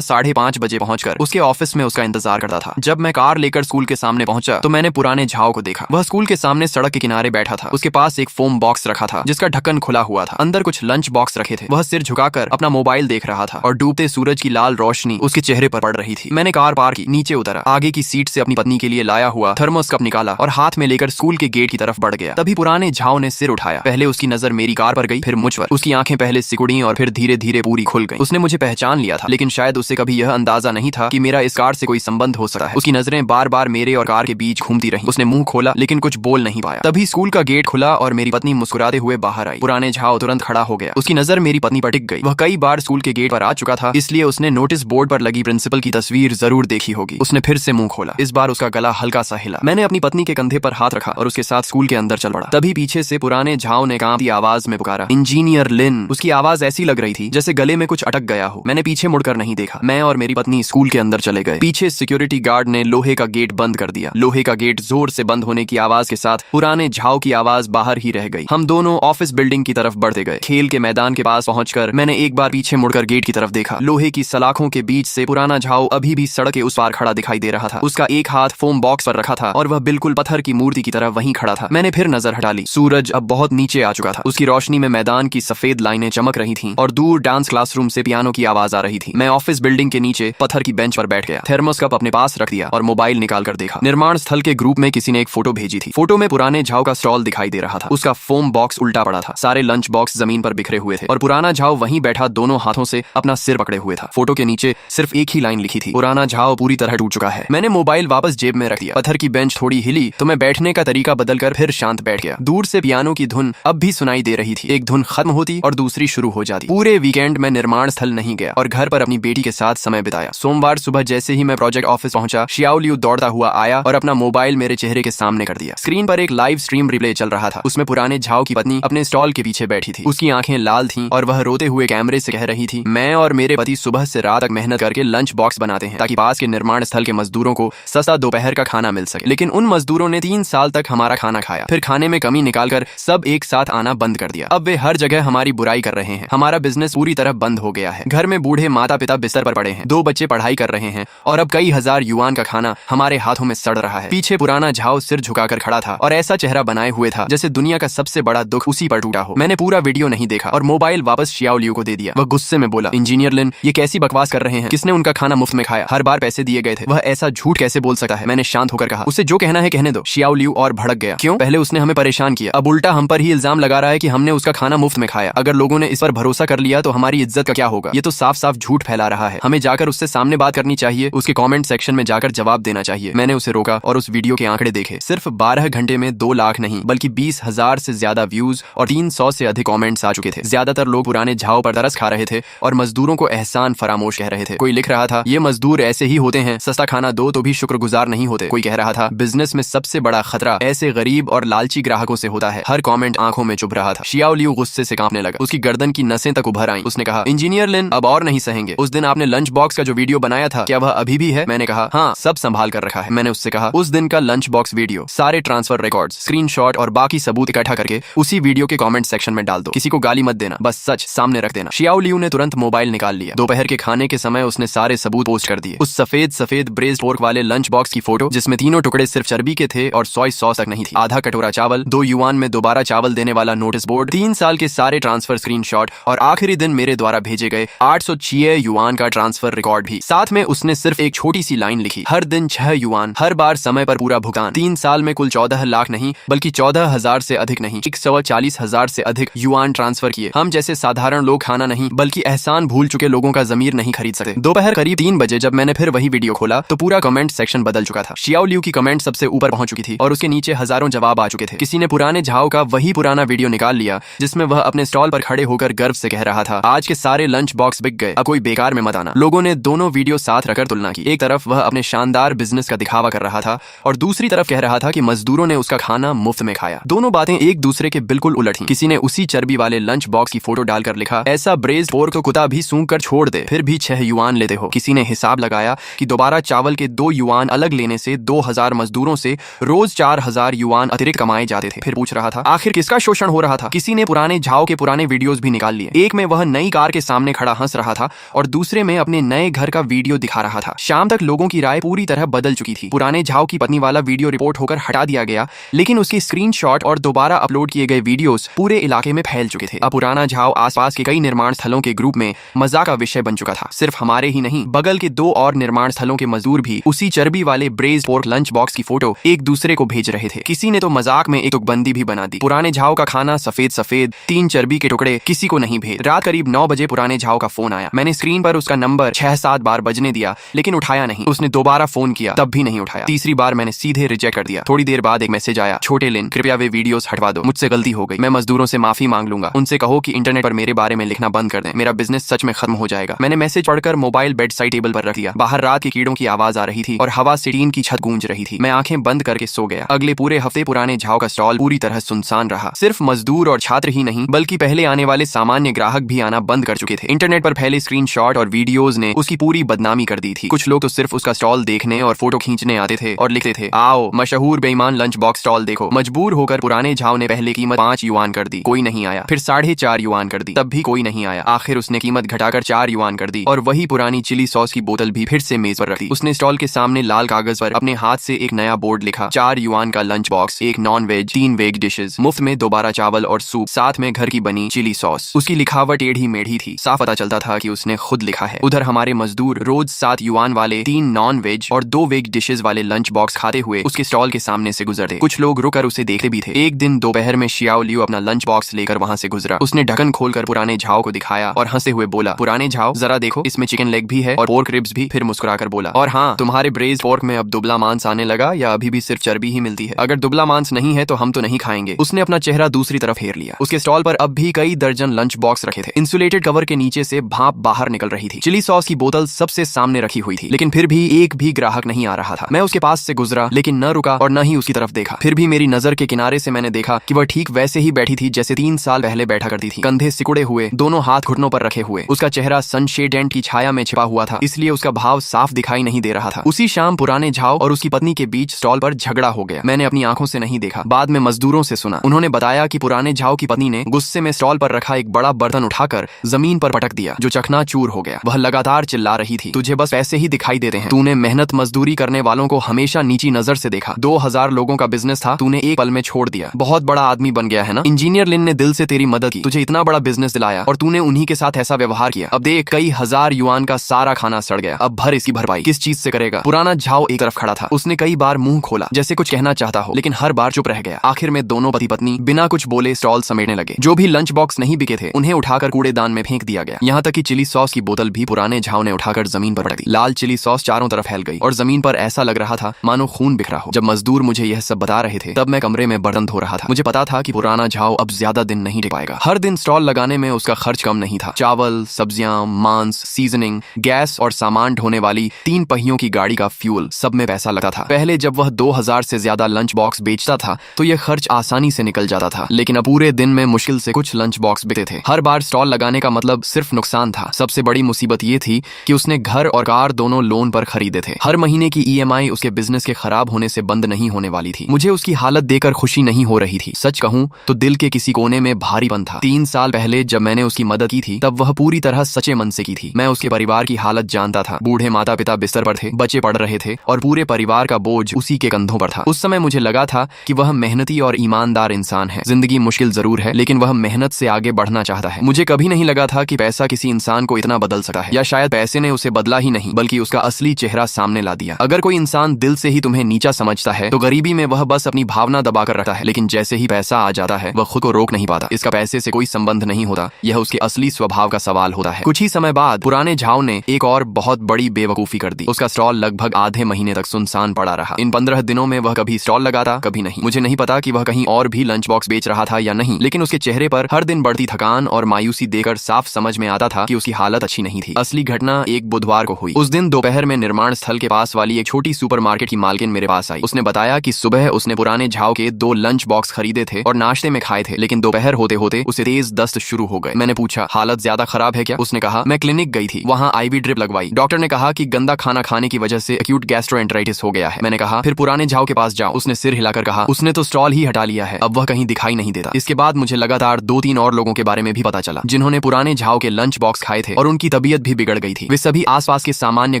5:30 बजे पहुंचकर उसके ऑफिस में उसका इंतजार करता था। जब मैं कार लेकर स्कूल के सामने पहुंचा तो मैंने पुराने झाओ को देखा। वह स्कूल के सामने सड़क के किनारे बैठा था। उसके पास एक फोम बॉक्स रखा था जिसका ढक्कन खुला हुआ था। अंदर कुछ लंच बॉक्स रखे थे। वह सिर झुकाकर अपना मोबाइल देख रहा था और डूबते सूरज की लाल रोशनी उसके चेहरे पर पड़ रही थी। मैंने कार पार की, नीचे उतरा, आगे की सीट से अपनी पत्नी के लिए लाया हुआ थर्मोस कप निकाला और हाथ में लेकर स्कूल के गेट की तरफ बढ़ गया। तभी पुराने झाओ ने सिर उठाया। पहले उसकी नजर मेरी कार पर गई, फिर मुझ पर। उसकी आंखें पहले सिकुड़ी और फिर धीरे धीरे पूरी खुल गई। उसने मुझे पहचान लिया था, लेकिन शायद उसे कभी यह अंदाजा नहीं था कि मेरा इस कार से कोई संबंध हो सकता है। उसकी नजरें बार बार मेरे और कार के बीच घूमती रहीं। उसने मुंह खोला लेकिन कुछ बोल नहीं पाया। तभी स्कूल का गेट खुला और मेरी पत्नी मुस्कुराते हुए बाहर आई। पुराने झाओ तुरंत खड़ा हो गया। उसकी नजर मेरी पत्नी पर टिक गई। वह कई बार स्कूल के गेट पर आ चुका था, इसलिए उसने नोटिस बोर्ड पर लगी प्रिंसिपल की तस्वीर जरूर देखी होगी। उसने फिर से मुंह खोला। इस बार उसका गला हल्का सा हिला। मैंने अपनी पत्नी के कंधे पर हाथ रखा और उसके साथ स्कूल के अंदर चल पड़ा। तभी पीछे से पुराने झाओ ने कांपती आवाज में पुकारा, इंजीनियर लिन। उसकी आवाज ऐसी लग रही थी जैसे गले में कुछ अटक गया हो। मैंने पीछे मुड़कर नहीं देखा। मैं और मेरी पत्नी स्कूल के अंदर चले गए। पीछे सिक्योरिटी गार्ड ने लोहे का गेट बंद कर दिया। लोहे का गेट जोर से बंद होने की आवाज के साथ पुराने झाओ की आवाज बाहर ही रह गई। हम दोनों ऑफिस बिल्डिंग की तरफ बढ़ते गए। खेल के मैदान के पास पहुंचकर मैंने एक बार पीछे मुड़कर गेट की तरफ देखा। लोहे की सलाखों के बीच से पुराना झाओ अभी भी सड़क के उस पार खड़ा दिखाई दे रहा था। उसका एक हाथ फोम बॉक्स पर रखा था और वह बिल्कुल पत्थर की मूर्ति की तरह वहीं खड़ा था। मैंने फिर नजर हटा ली। सूरज अब बहुत नीचे आ चुका था। उसकी रोशनी में मैदान की सफेद लाइनें चमक रही थीं और दूर डांस क्लासरूम से पियानो की आवाज आ रही थी। मैं ऑफिस बिल्डिंग के नीचे पत्थर की बेंच पर बैठ गया, थर्मोस कप अपने पास रख दिया और मोबाइल निकाल कर देखा। निर्माण स्थल के ग्रुप में किसी ने एक फोटो भेजी थी। फोटो में पुराने झाओ का स्टॉल दिखाई दे रहा था। उसका फोम बॉक्स उल्टा पड़ा था। सारे लंच बॉक्स जमीन पर बिखरे हुए थे और पुराना झाओ वहीं बैठा दोनों हाथों से अपना सिर पकड़े हुए था। फोटो के नीचे सिर्फ एक ही लाइन लिखी थी, पुराना झाओ पूरी तरह टूट चुका है। मैंने मोबाइल वापस जेब में रख दिया। पत्थर की बेंच थोड़ी हिली तो मैं बैठने का तरीका बदलकर फिर शांत बैठ गया। दूर से पियानो की धुन अब भी सुनाई दे रही थी। एक धुन खत्म होती और दूसरी शुरू हो जाती। पूरे वीकेंड में निर्माण स्थल नहीं गया और घर पर अपनी बेटी के साथ समय बिताया। सोमवार सुबह जैसे ही मैं प्रोजेक्ट ऑफिस पहुंचा, शियाओ लियू दौड़ता हुआ आया और अपना मोबाइल मेरे चेहरे के सामने कर दिया। स्क्रीन पर एक लाइव स्ट्रीम रिप्ले चल रहा था। उसमें पुराने झाओ की पत्नी अपने स्टॉल के पीछे बैठी थी। उसकी आंखें लाल थीं और वह रोते हुए कैमरे से कह रही थी, मैं और मेरे पति सुबह से रात तक मेहनत करके लंच बॉक्स बनाते हैं ताकि पास के निर्माण स्थल के मजदूरों को सस्ता दोपहर का खाना मिल सके। लेकिन उन मजदूरों ने 3 साल तक हमारा खाना खाया, फिर खाने में कमी निकालकर सब एक साथ आना बंद कर दिया। अब वे हर जगह हमारी बुराई कर रहे हैं। हमारा बिजनेस पूरी तरह बंद हो गया है। घर में बूढ़े माता पिता बिस्तर पर पड़े हैं, 2 बच्चे पढ़ाई कर रहे हैं और अब कई हजार युआन का खाना हमारे हाथों में सड़ रहा है। पीछे पुराना झाओ सिर झुकाकर खड़ा था और ऐसा चेहरा बनाए हुए था जैसे दुनिया का सबसे बड़ा दुख उसी पर टूटा हो। मैंने पूरा वीडियो नहीं देखा और मोबाइल वापस शियाओ लियू को दे दिया। वह गुस्से में बोला, इंजीनियर लिन, ये कैसी बकवास कर रहे हैं? किसने उनका खाना मुफ्त में खाया? हर बार पैसे दिए गए थे। वह ऐसा झूठ कैसे बोल सकता है? मैंने शांत होकर कहा, उसे जो कहना है कहने दो। शियाओ लियू और भड़क गया। क्यों? पहले उसने हमें परेशान किया, अब उल्टा हम पर ही इल्जाम लगा रहा है कि हमने उसका खाना मुफ्त में खाया। अगर लोगों ने इस पर भरोसा कर लिया तो हमारी इज्जत का क्या होगा? ये तो साफ साफ झूठ फैला रहा है। हमें जाकर उससे सामने बात करनी चाहिए, उसके कमेंट सेक्शन में जाकर जवाब देना चाहिए। मैंने उसे रोका और उस वीडियो के आंकड़े देखे। सिर्फ 12 घंटे में 2 लाख नहीं बल्कि 20,000 से ज्यादा व्यूज और 300 से अधिक कमेंट्स आ चुके थे। ज्यादातर लोग पुराने झाओ पर तरस खा रहे थे और मजदूरों को एहसान फरामोश कह रहे थे। कोई लिख रहा था, ये मजदूर ऐसे ही होते हैं, सस्ता खाना दो तो भी शुक्रगुजार नहीं होते। कोई कह रहा था, बिजनेस में सबसे बड़ा खतरा ऐसे गरीब और लालची ग्राहकों से होता है। हर कमेंट आंखों में चुभ रहा था। शियाओ लियू गुस्से से कांपने लगा। उसकी गर्दन की नसें तक उभर आईं। उसने कहा, इंजीनियर लिन, अब और नहीं सहेंगे। उस दिन आपने लंच बॉक्स का जो वीडियो बनाया था, क्या वह अभी भी है? मैंने कहा, हाँ, सब संभाल कर रखा है। मैंने उससे कहा, उस दिन का लंच बॉक्स वीडियो, सारे ट्रांसफर रिकॉर्ड्स, स्क्रीनशॉट और बाकी सबूत इकट्ठा करके उसी वीडियो के कमेंट सेक्शन में डाल दो। किसी को गाली मत देना, बस सच सामने रख देना। शियाओ लियू ने तुरंत मोबाइल निकाल लिया। दोपहर के खाने के समय उसने सारे सबूत पोस्ट कर दिए। उस सफेद ब्रेस्ड पोर्क वाले लंच बॉक्स की फोटो जिसमें तीनों टुकड़े सिर्फ चर्बी के थे और सोया सॉस तक नहीं थी, आधा कटोरा चावल, 2 युआन में दोबारा चावल देने वाला नोटिस बोर्ड, 3 साल के सारे ट्रांसफर स्क्रीनशॉट और आखिरी दिन मेरे द्वारा भेजे गए 806 युआन का ट्रांसफर रिकॉर्ड भी। साथ में उसने सिर्फ एक छोटी सी लाइन लिखी, हर दिन 6 युआन, हर बार समय पर पूरा भुगतान। 3 साल में कुल 14 लाख नहीं बल्कि 14,000 से अधिक नहीं, 140,000 से अधिक युआन ट्रांसफर किए। हम जैसे साधारण लोग खाना नहीं बल्कि एहसान भूल चुके लोगों का जमीर नहीं खरीद सकते। दोपहर करीब 3 बजे जब मैंने फिर वही वीडियो खोला तो पूरा कमेंट सेक्शन बदल चुका था। शियाओ लियू की कमेंट सबसे ऊपर पहुंच चुकी थी और उसके नीचे हजारों जवाब आ चुके थे। किसी ने पुराने झाओ का वही पुराना वीडियो निकाल लिया जिसमें वह अपने स्टॉल पर खड़े होकर गर्व से कह रहा था, आज के सारे लंच बॉक्स बिक गए, अब कोई बेकार में मत आना। लोगों ने दोनों वीडियो साथ रखकर तुलना की। एक तरफ वह अपने शानदार बिजनेस का दिखावा कर रहा था और दूसरी तरफ कह रहा था कि मजदूरों ने उसका खाना मुफ्त में खाया। दोनों बातें एक दूसरे के बिल्कुल उलट थीं। किसी ने उसी चर्बी वाले लंच बॉक्स की फोटो डालकर लिखा, ऐसा ब्रेस्ड पोर्क तो कुत्ता भी सूंघ कर छोड़ दे, फिर भी 6 युआन लेते हो। किसी ने हिसाब लगाया कि दोबारा चावल के 2 युआन अलग लेने से 2000 मजदूरों से रोज 4000 युआन अतिरिक्त कमाए जाते थे। फिर पूछ रहा था, आखिर किसका शोषण हो रहा था? किसी ने पुराने झाओ के पुराने पुराने वीडियोस भी निकाल लिए। एक में वह नई कार के सामने खड़ा हंस रहा था और दूसरे में अपने नए घर का वीडियो दिखा रहा था। शाम तक लोगों की राय पूरी तरह बदल चुकी थी। पुराने झाओ की पत्नी वाला वीडियो रिपोर्ट होकर हटा दिया गया, लेकिन उसके स्क्रीनशॉट और दोबारा अपलोड किए गए वीडियोस पूरे इलाके में फैल चुके थे। अब पुराना झाओ आसपास के कई निर्माण स्थलों के ग्रुप में मजाक का विषय बन चुका था। सिर्फ हमारे ही नहीं, बगल के 2 और निर्माण स्थलों के मजदूर भी उसी चर्बी वाले ब्रेज पोर्क लंच बॉक्स की फोटो एक दूसरे को भेज रहे थे। किसी ने तो मजाक में एक तुकबंदी भी बना दी, पुराने झाओ का खाना सफेद सफेद, 3 चर्बी के टुकड़े, किसी को नहीं भेज। रात करीब 9 बजे पुराने झाओ का फोन आया। मैंने स्क्रीन पर उसका नंबर 6-7 बार बजने दिया, लेकिन उठाया नहीं। उसने दोबारा फोन किया, तब भी नहीं उठाया। तीसरी बार मैंने सीधे रिजेक्ट कर दिया। थोड़ी देर बाद एक मैसेज आया, छोटे लिन, कृपया वे वीडियोस हटवा दो, मुझसे गलती हो गई। मैं मजदूरों से माफी मांग लूंगा। उनसे कहो कि इंटरनेट पर मेरे बारे में लिखना बंद कर दें, मेरा बिजनेस सच में खत्म हो जाएगा। मैंने मैसेज पढ़कर मोबाइल बेड साइड टेबल पर रख दिया। बाहर रात के कीड़ों की आवाज आ रही थी और हवा से टीन की छत गूंज रही थी। मैं आंखें बंद करके सो गया। अगले पूरे हफ्ते पुराने झाओ का स्टॉल पूरी तरह सुनसान रहा। सिर्फ मजदूर और छात्र ही नहीं, बल्कि पहले आने वाले सामान्य ग्राहक भी आना बंद कर चुके थे। इंटरनेट पर फैले स्क्रीनशॉट और वीडियोस ने उसकी पूरी बदनामी कर दी थी। कुछ लोग तो सिर्फ उसका स्टॉल देखने और फोटो खींचने आते थे और लिखते थे, आओ मशहूर बेईमान लंच बॉक्स स्टॉल देखो। मजबूर होकर पुराने झाओ ने पहले कीमत 5 युआन कर दी, कोई नहीं आया। फिर 4.5 युआन कर दी, तब भी कोई नहीं आया। आखिर उसने कीमत घटाकर 4 युआन कर दी और वही पुरानी चिली सॉस की बोतल भी फिर से मेज पर रख दी। उसने स्टॉल के सामने लाल कागज पर अपने हाथ से एक नया बोर्ड लिखा, 4 युआन का lunch box, 1 non veg, 3 veg dishes, मुफ्त में दोबारा चावल और सूप, साथ में घर की बनी चिली सॉस। उसकी लिखावट टेढ़ी मेढ़ी थी, साफ पता चलता था कि उसने खुद लिखा है। उधर हमारे मजदूर रोज 7 युआन वाले 3 नॉन वेज और 2 वेज डिशेज वाले लंच बॉक्स खाते हुए उसके स्टॉल के सामने से गुजरते। कुछ लोग रुकर उसे देखते भी थे। एक दिन दोपहर में शियाओ लियू अपना लंच बॉक्स लेकर वहां से गुजरा। उसने ढक्कन खोलकर पुराने झाओ को दिखाया और हंसते हुए बोला, पुराने झाओ जरा देखो, इसमें चिकन लेग भी है और पोर्क रिब्स भी। फिर मुस्कुराकर बोला, और हाँ, तुम्हारे ब्रेज पोर्क में अब दुबला मांस आने लगा या अभी भी सिर्फ चर्बी ही मिलती है? अगर दुबला मांस नहीं है तो हम तो नहीं खाएंगे। उसने अपना चेहरा दूसरी तरफ फेर लिया। उसके स्टॉल पर अब भी कई दर्जन लंच बॉक्स रखे थे। इंसुलेटेड कवर के नीचे से भाप बाहर निकल रही थी। चिली सॉस की बोतल सबसे सामने रखी हुई थी, लेकिन फिर भी एक भी ग्राहक नहीं आ रहा था। मैं उसके पास से गुजरा, लेकिन न रुका और न ही उसकी तरफ देखा। फिर भी मेरी नजर के किनारे से मैंने देखा कि वह ठीक वैसे ही बैठी थी जैसे 3 साल पहले बैठा करती थी, कंधे सिकुड़े हुए, दोनों हाथ घुटनों पर रखे हुए। उसका चेहरा सनशेड की छाया में छिपा हुआ था, इसलिए उसका भाव साफ दिखाई नहीं दे रहा था। उसी शाम पुराने झाओ और उसकी पत्नी के बीच स्टॉल पर झगड़ा हो गया। मैंने अपनी आंखों से नहीं देखा, बाद में मजदूरों से सुना। उन्होंने बताया कि पुराने झाओ की पत्नी ने गुस्से में स्टॉल पर रखा एक बड़ा बर्तन उठाकर जमीन पर पटक दिया, जो चकनाचूर हो गया। वह लगातार चिल्ला रही थी, तुझे बस पैसे ही दिखाई देते हैं, तूने मेहनत मजदूरी करने वालों को हमेशा नीची नजर से देखा। 2000 लोगों का बिजनेस था, तूने एक पल में छोड़ दिया। बहुत बड़ा आदमी बन गया है ना? इंजीनियर लिन ने दिल से तेरी मदद की, तुझे इतना बड़ा बिजनेस दिलाया और तूने उन्हीं के साथ ऐसा व्यवहार किया। अब देख, कई हजार युआन का सारा खाना सड़ गया। अब भर इसकी भरपाई किस चीज से करेगा? पुराना झाओ एक तरफ खड़ा था। उसने कई बार मुंह खोला जैसे कुछ कहना चाहता हो, लेकिन हर बार चुप रह गया। आखिर में दोनों पति पत्नी बिना कुछ बोले स्टॉल समेटने लगे। जो भी लंच बॉक्स नहीं बिके थे उन्हें उठाकर कूड़ेदान में फेंक दिया गया। यहाँ तक कि चिली सॉस की बोतल भी पुराने झाओ ने उठाकर जमीन पर पटक दी। लाल चिली सॉस चारों तरफ फैल गई और जमीन पर ऐसा लग रहा था मानो खून बिखरा हो। जब मजदूर मुझे यह सब बता रहे थे, तब मैं कमरे में बर्तन धो रहा था। मुझे पता था कि पुराना झाओ अब ज्यादा दिन नहीं टिक पाएगा। हर दिन स्टॉल लगाने में उसका खर्च कम नहीं था। चावल, सब्जियां, मांस, सीजनिंग, गैस और सामान ढोने वाली 3 पहियों की गाड़ी का फ्यूल, सब में पैसा लगता था। पहले जब वह 2000 से ज्यादा लंच बॉक्स बेचता था तो यह खर्च आसानी से निकल जाता था, लेकिन अब पूरे दिन में मुश्किल से कुछ लंच बॉक्स बिकते थे। हर बार स्टॉल लगाने का मतलब सिर्फ नुकसान था। सबसे बड़ी मुसीबत ये थी कि उसने घर और कार दोनों लोन पर खरीदे थे। हर महीने की EMI उसके बिजनेस के खराब होने से बंद नहीं होने वाली थी। मुझे उसकी हालत देखकर खुशी नहीं हो रही थी। सच कहूं तो दिल के किसी कोने में भारीपन था। 3 साल पहले जब मैंने उसकी मदद की थी, तब वह पूरी तरह सच्चे मन से की थी। मैं उसके परिवार की हालत जानता था। बूढ़े माता पिता बिस्तर पर थे, बच्चे पढ़ रहे थे और पूरे परिवार का बोझ उसी के कंधों पर था। उस समय मुझे लगा था कि वह मेहनती और ईमानदार इंसान है। जिंदगी मुश्किल जरूर है, लेकिन वह मेहनत से आगे बढ़ना चाहता है। मुझे कभी नहीं लगा था कि पैसा किसी इंसान को इतना बदल सकता है, या शायद पैसे ने उसे बदला ही नहीं बल्कि उसका असली चेहरा सामने ला दिया। अगर कोई इंसान दिल से ही तुम्हें नीचा समझता है तो गरीबी में वह बस अपनी भावना दबाकर रखता है, लेकिन जैसे ही पैसा आ जाता है वह खुद को रोक नहीं पाता। इसका पैसे से कोई संबंध नहीं होता, यह उसके असली स्वभाव का सवाल होता है। कुछ ही समय बाद पुराने झाओ ने एक और बहुत बड़ी बेवकूफी कर दी। उसका स्टॉल लगभग आधे महीने तक सुनसान पड़ा रहा। इन 15 दिनों में वह कभी स्टॉल लगाता, कभी नहीं। मुझे नहीं पता कि वह कहीं और भी लंच बॉक्स बेच रहा था या नहीं, लेकिन उसके चेहरे पर हर दिन बढ़ती थकान और मायूसी देखकर साफ समझ में आता था कि उसकी हालत अच्छी नहीं थी। असली घटना एक बुधवार को हुई। उस दिन दोपहर में निर्माण स्थल के पास वाली एक छोटी सुपरमार्केट की मालकिन मेरे पास आई। उसने बताया कि सुबह उसने पुराने झाओ के 2 लंच बॉक्स खरीदे थे और नाश्ते में खाए थे, लेकिन दोपहर होते होते उसे तेज दस्त शुरू हो गए। मैंने पूछा, हालत ज्यादा खराब है क्या? उसने कहा, मैं क्लिनिक गई थी, वहाँ IV ड्रिप लगवाई। डॉक्टर ने कहा कि गंदा खाना खाने की वजह से एक्यूट गैस्ट्रोएंटेराइटिस हो गया है। मैंने कहा, फिर पुराने झाओ के पास जाओ। उसने सिर हिलाकर कहा, उसने तो स्टॉल ही हटा लिया है, अब वह कहीं दिखाई नहीं देता। इसके बाद मुझे लगातार 2 2-3 और लोगों के बारे में भी पता चला जिन्होंने पुराने झाव के लंच बॉक्स खाए थे और उनकी तबीयत भी बिगड़ गई थी। वे सभी आसपास के सामान्य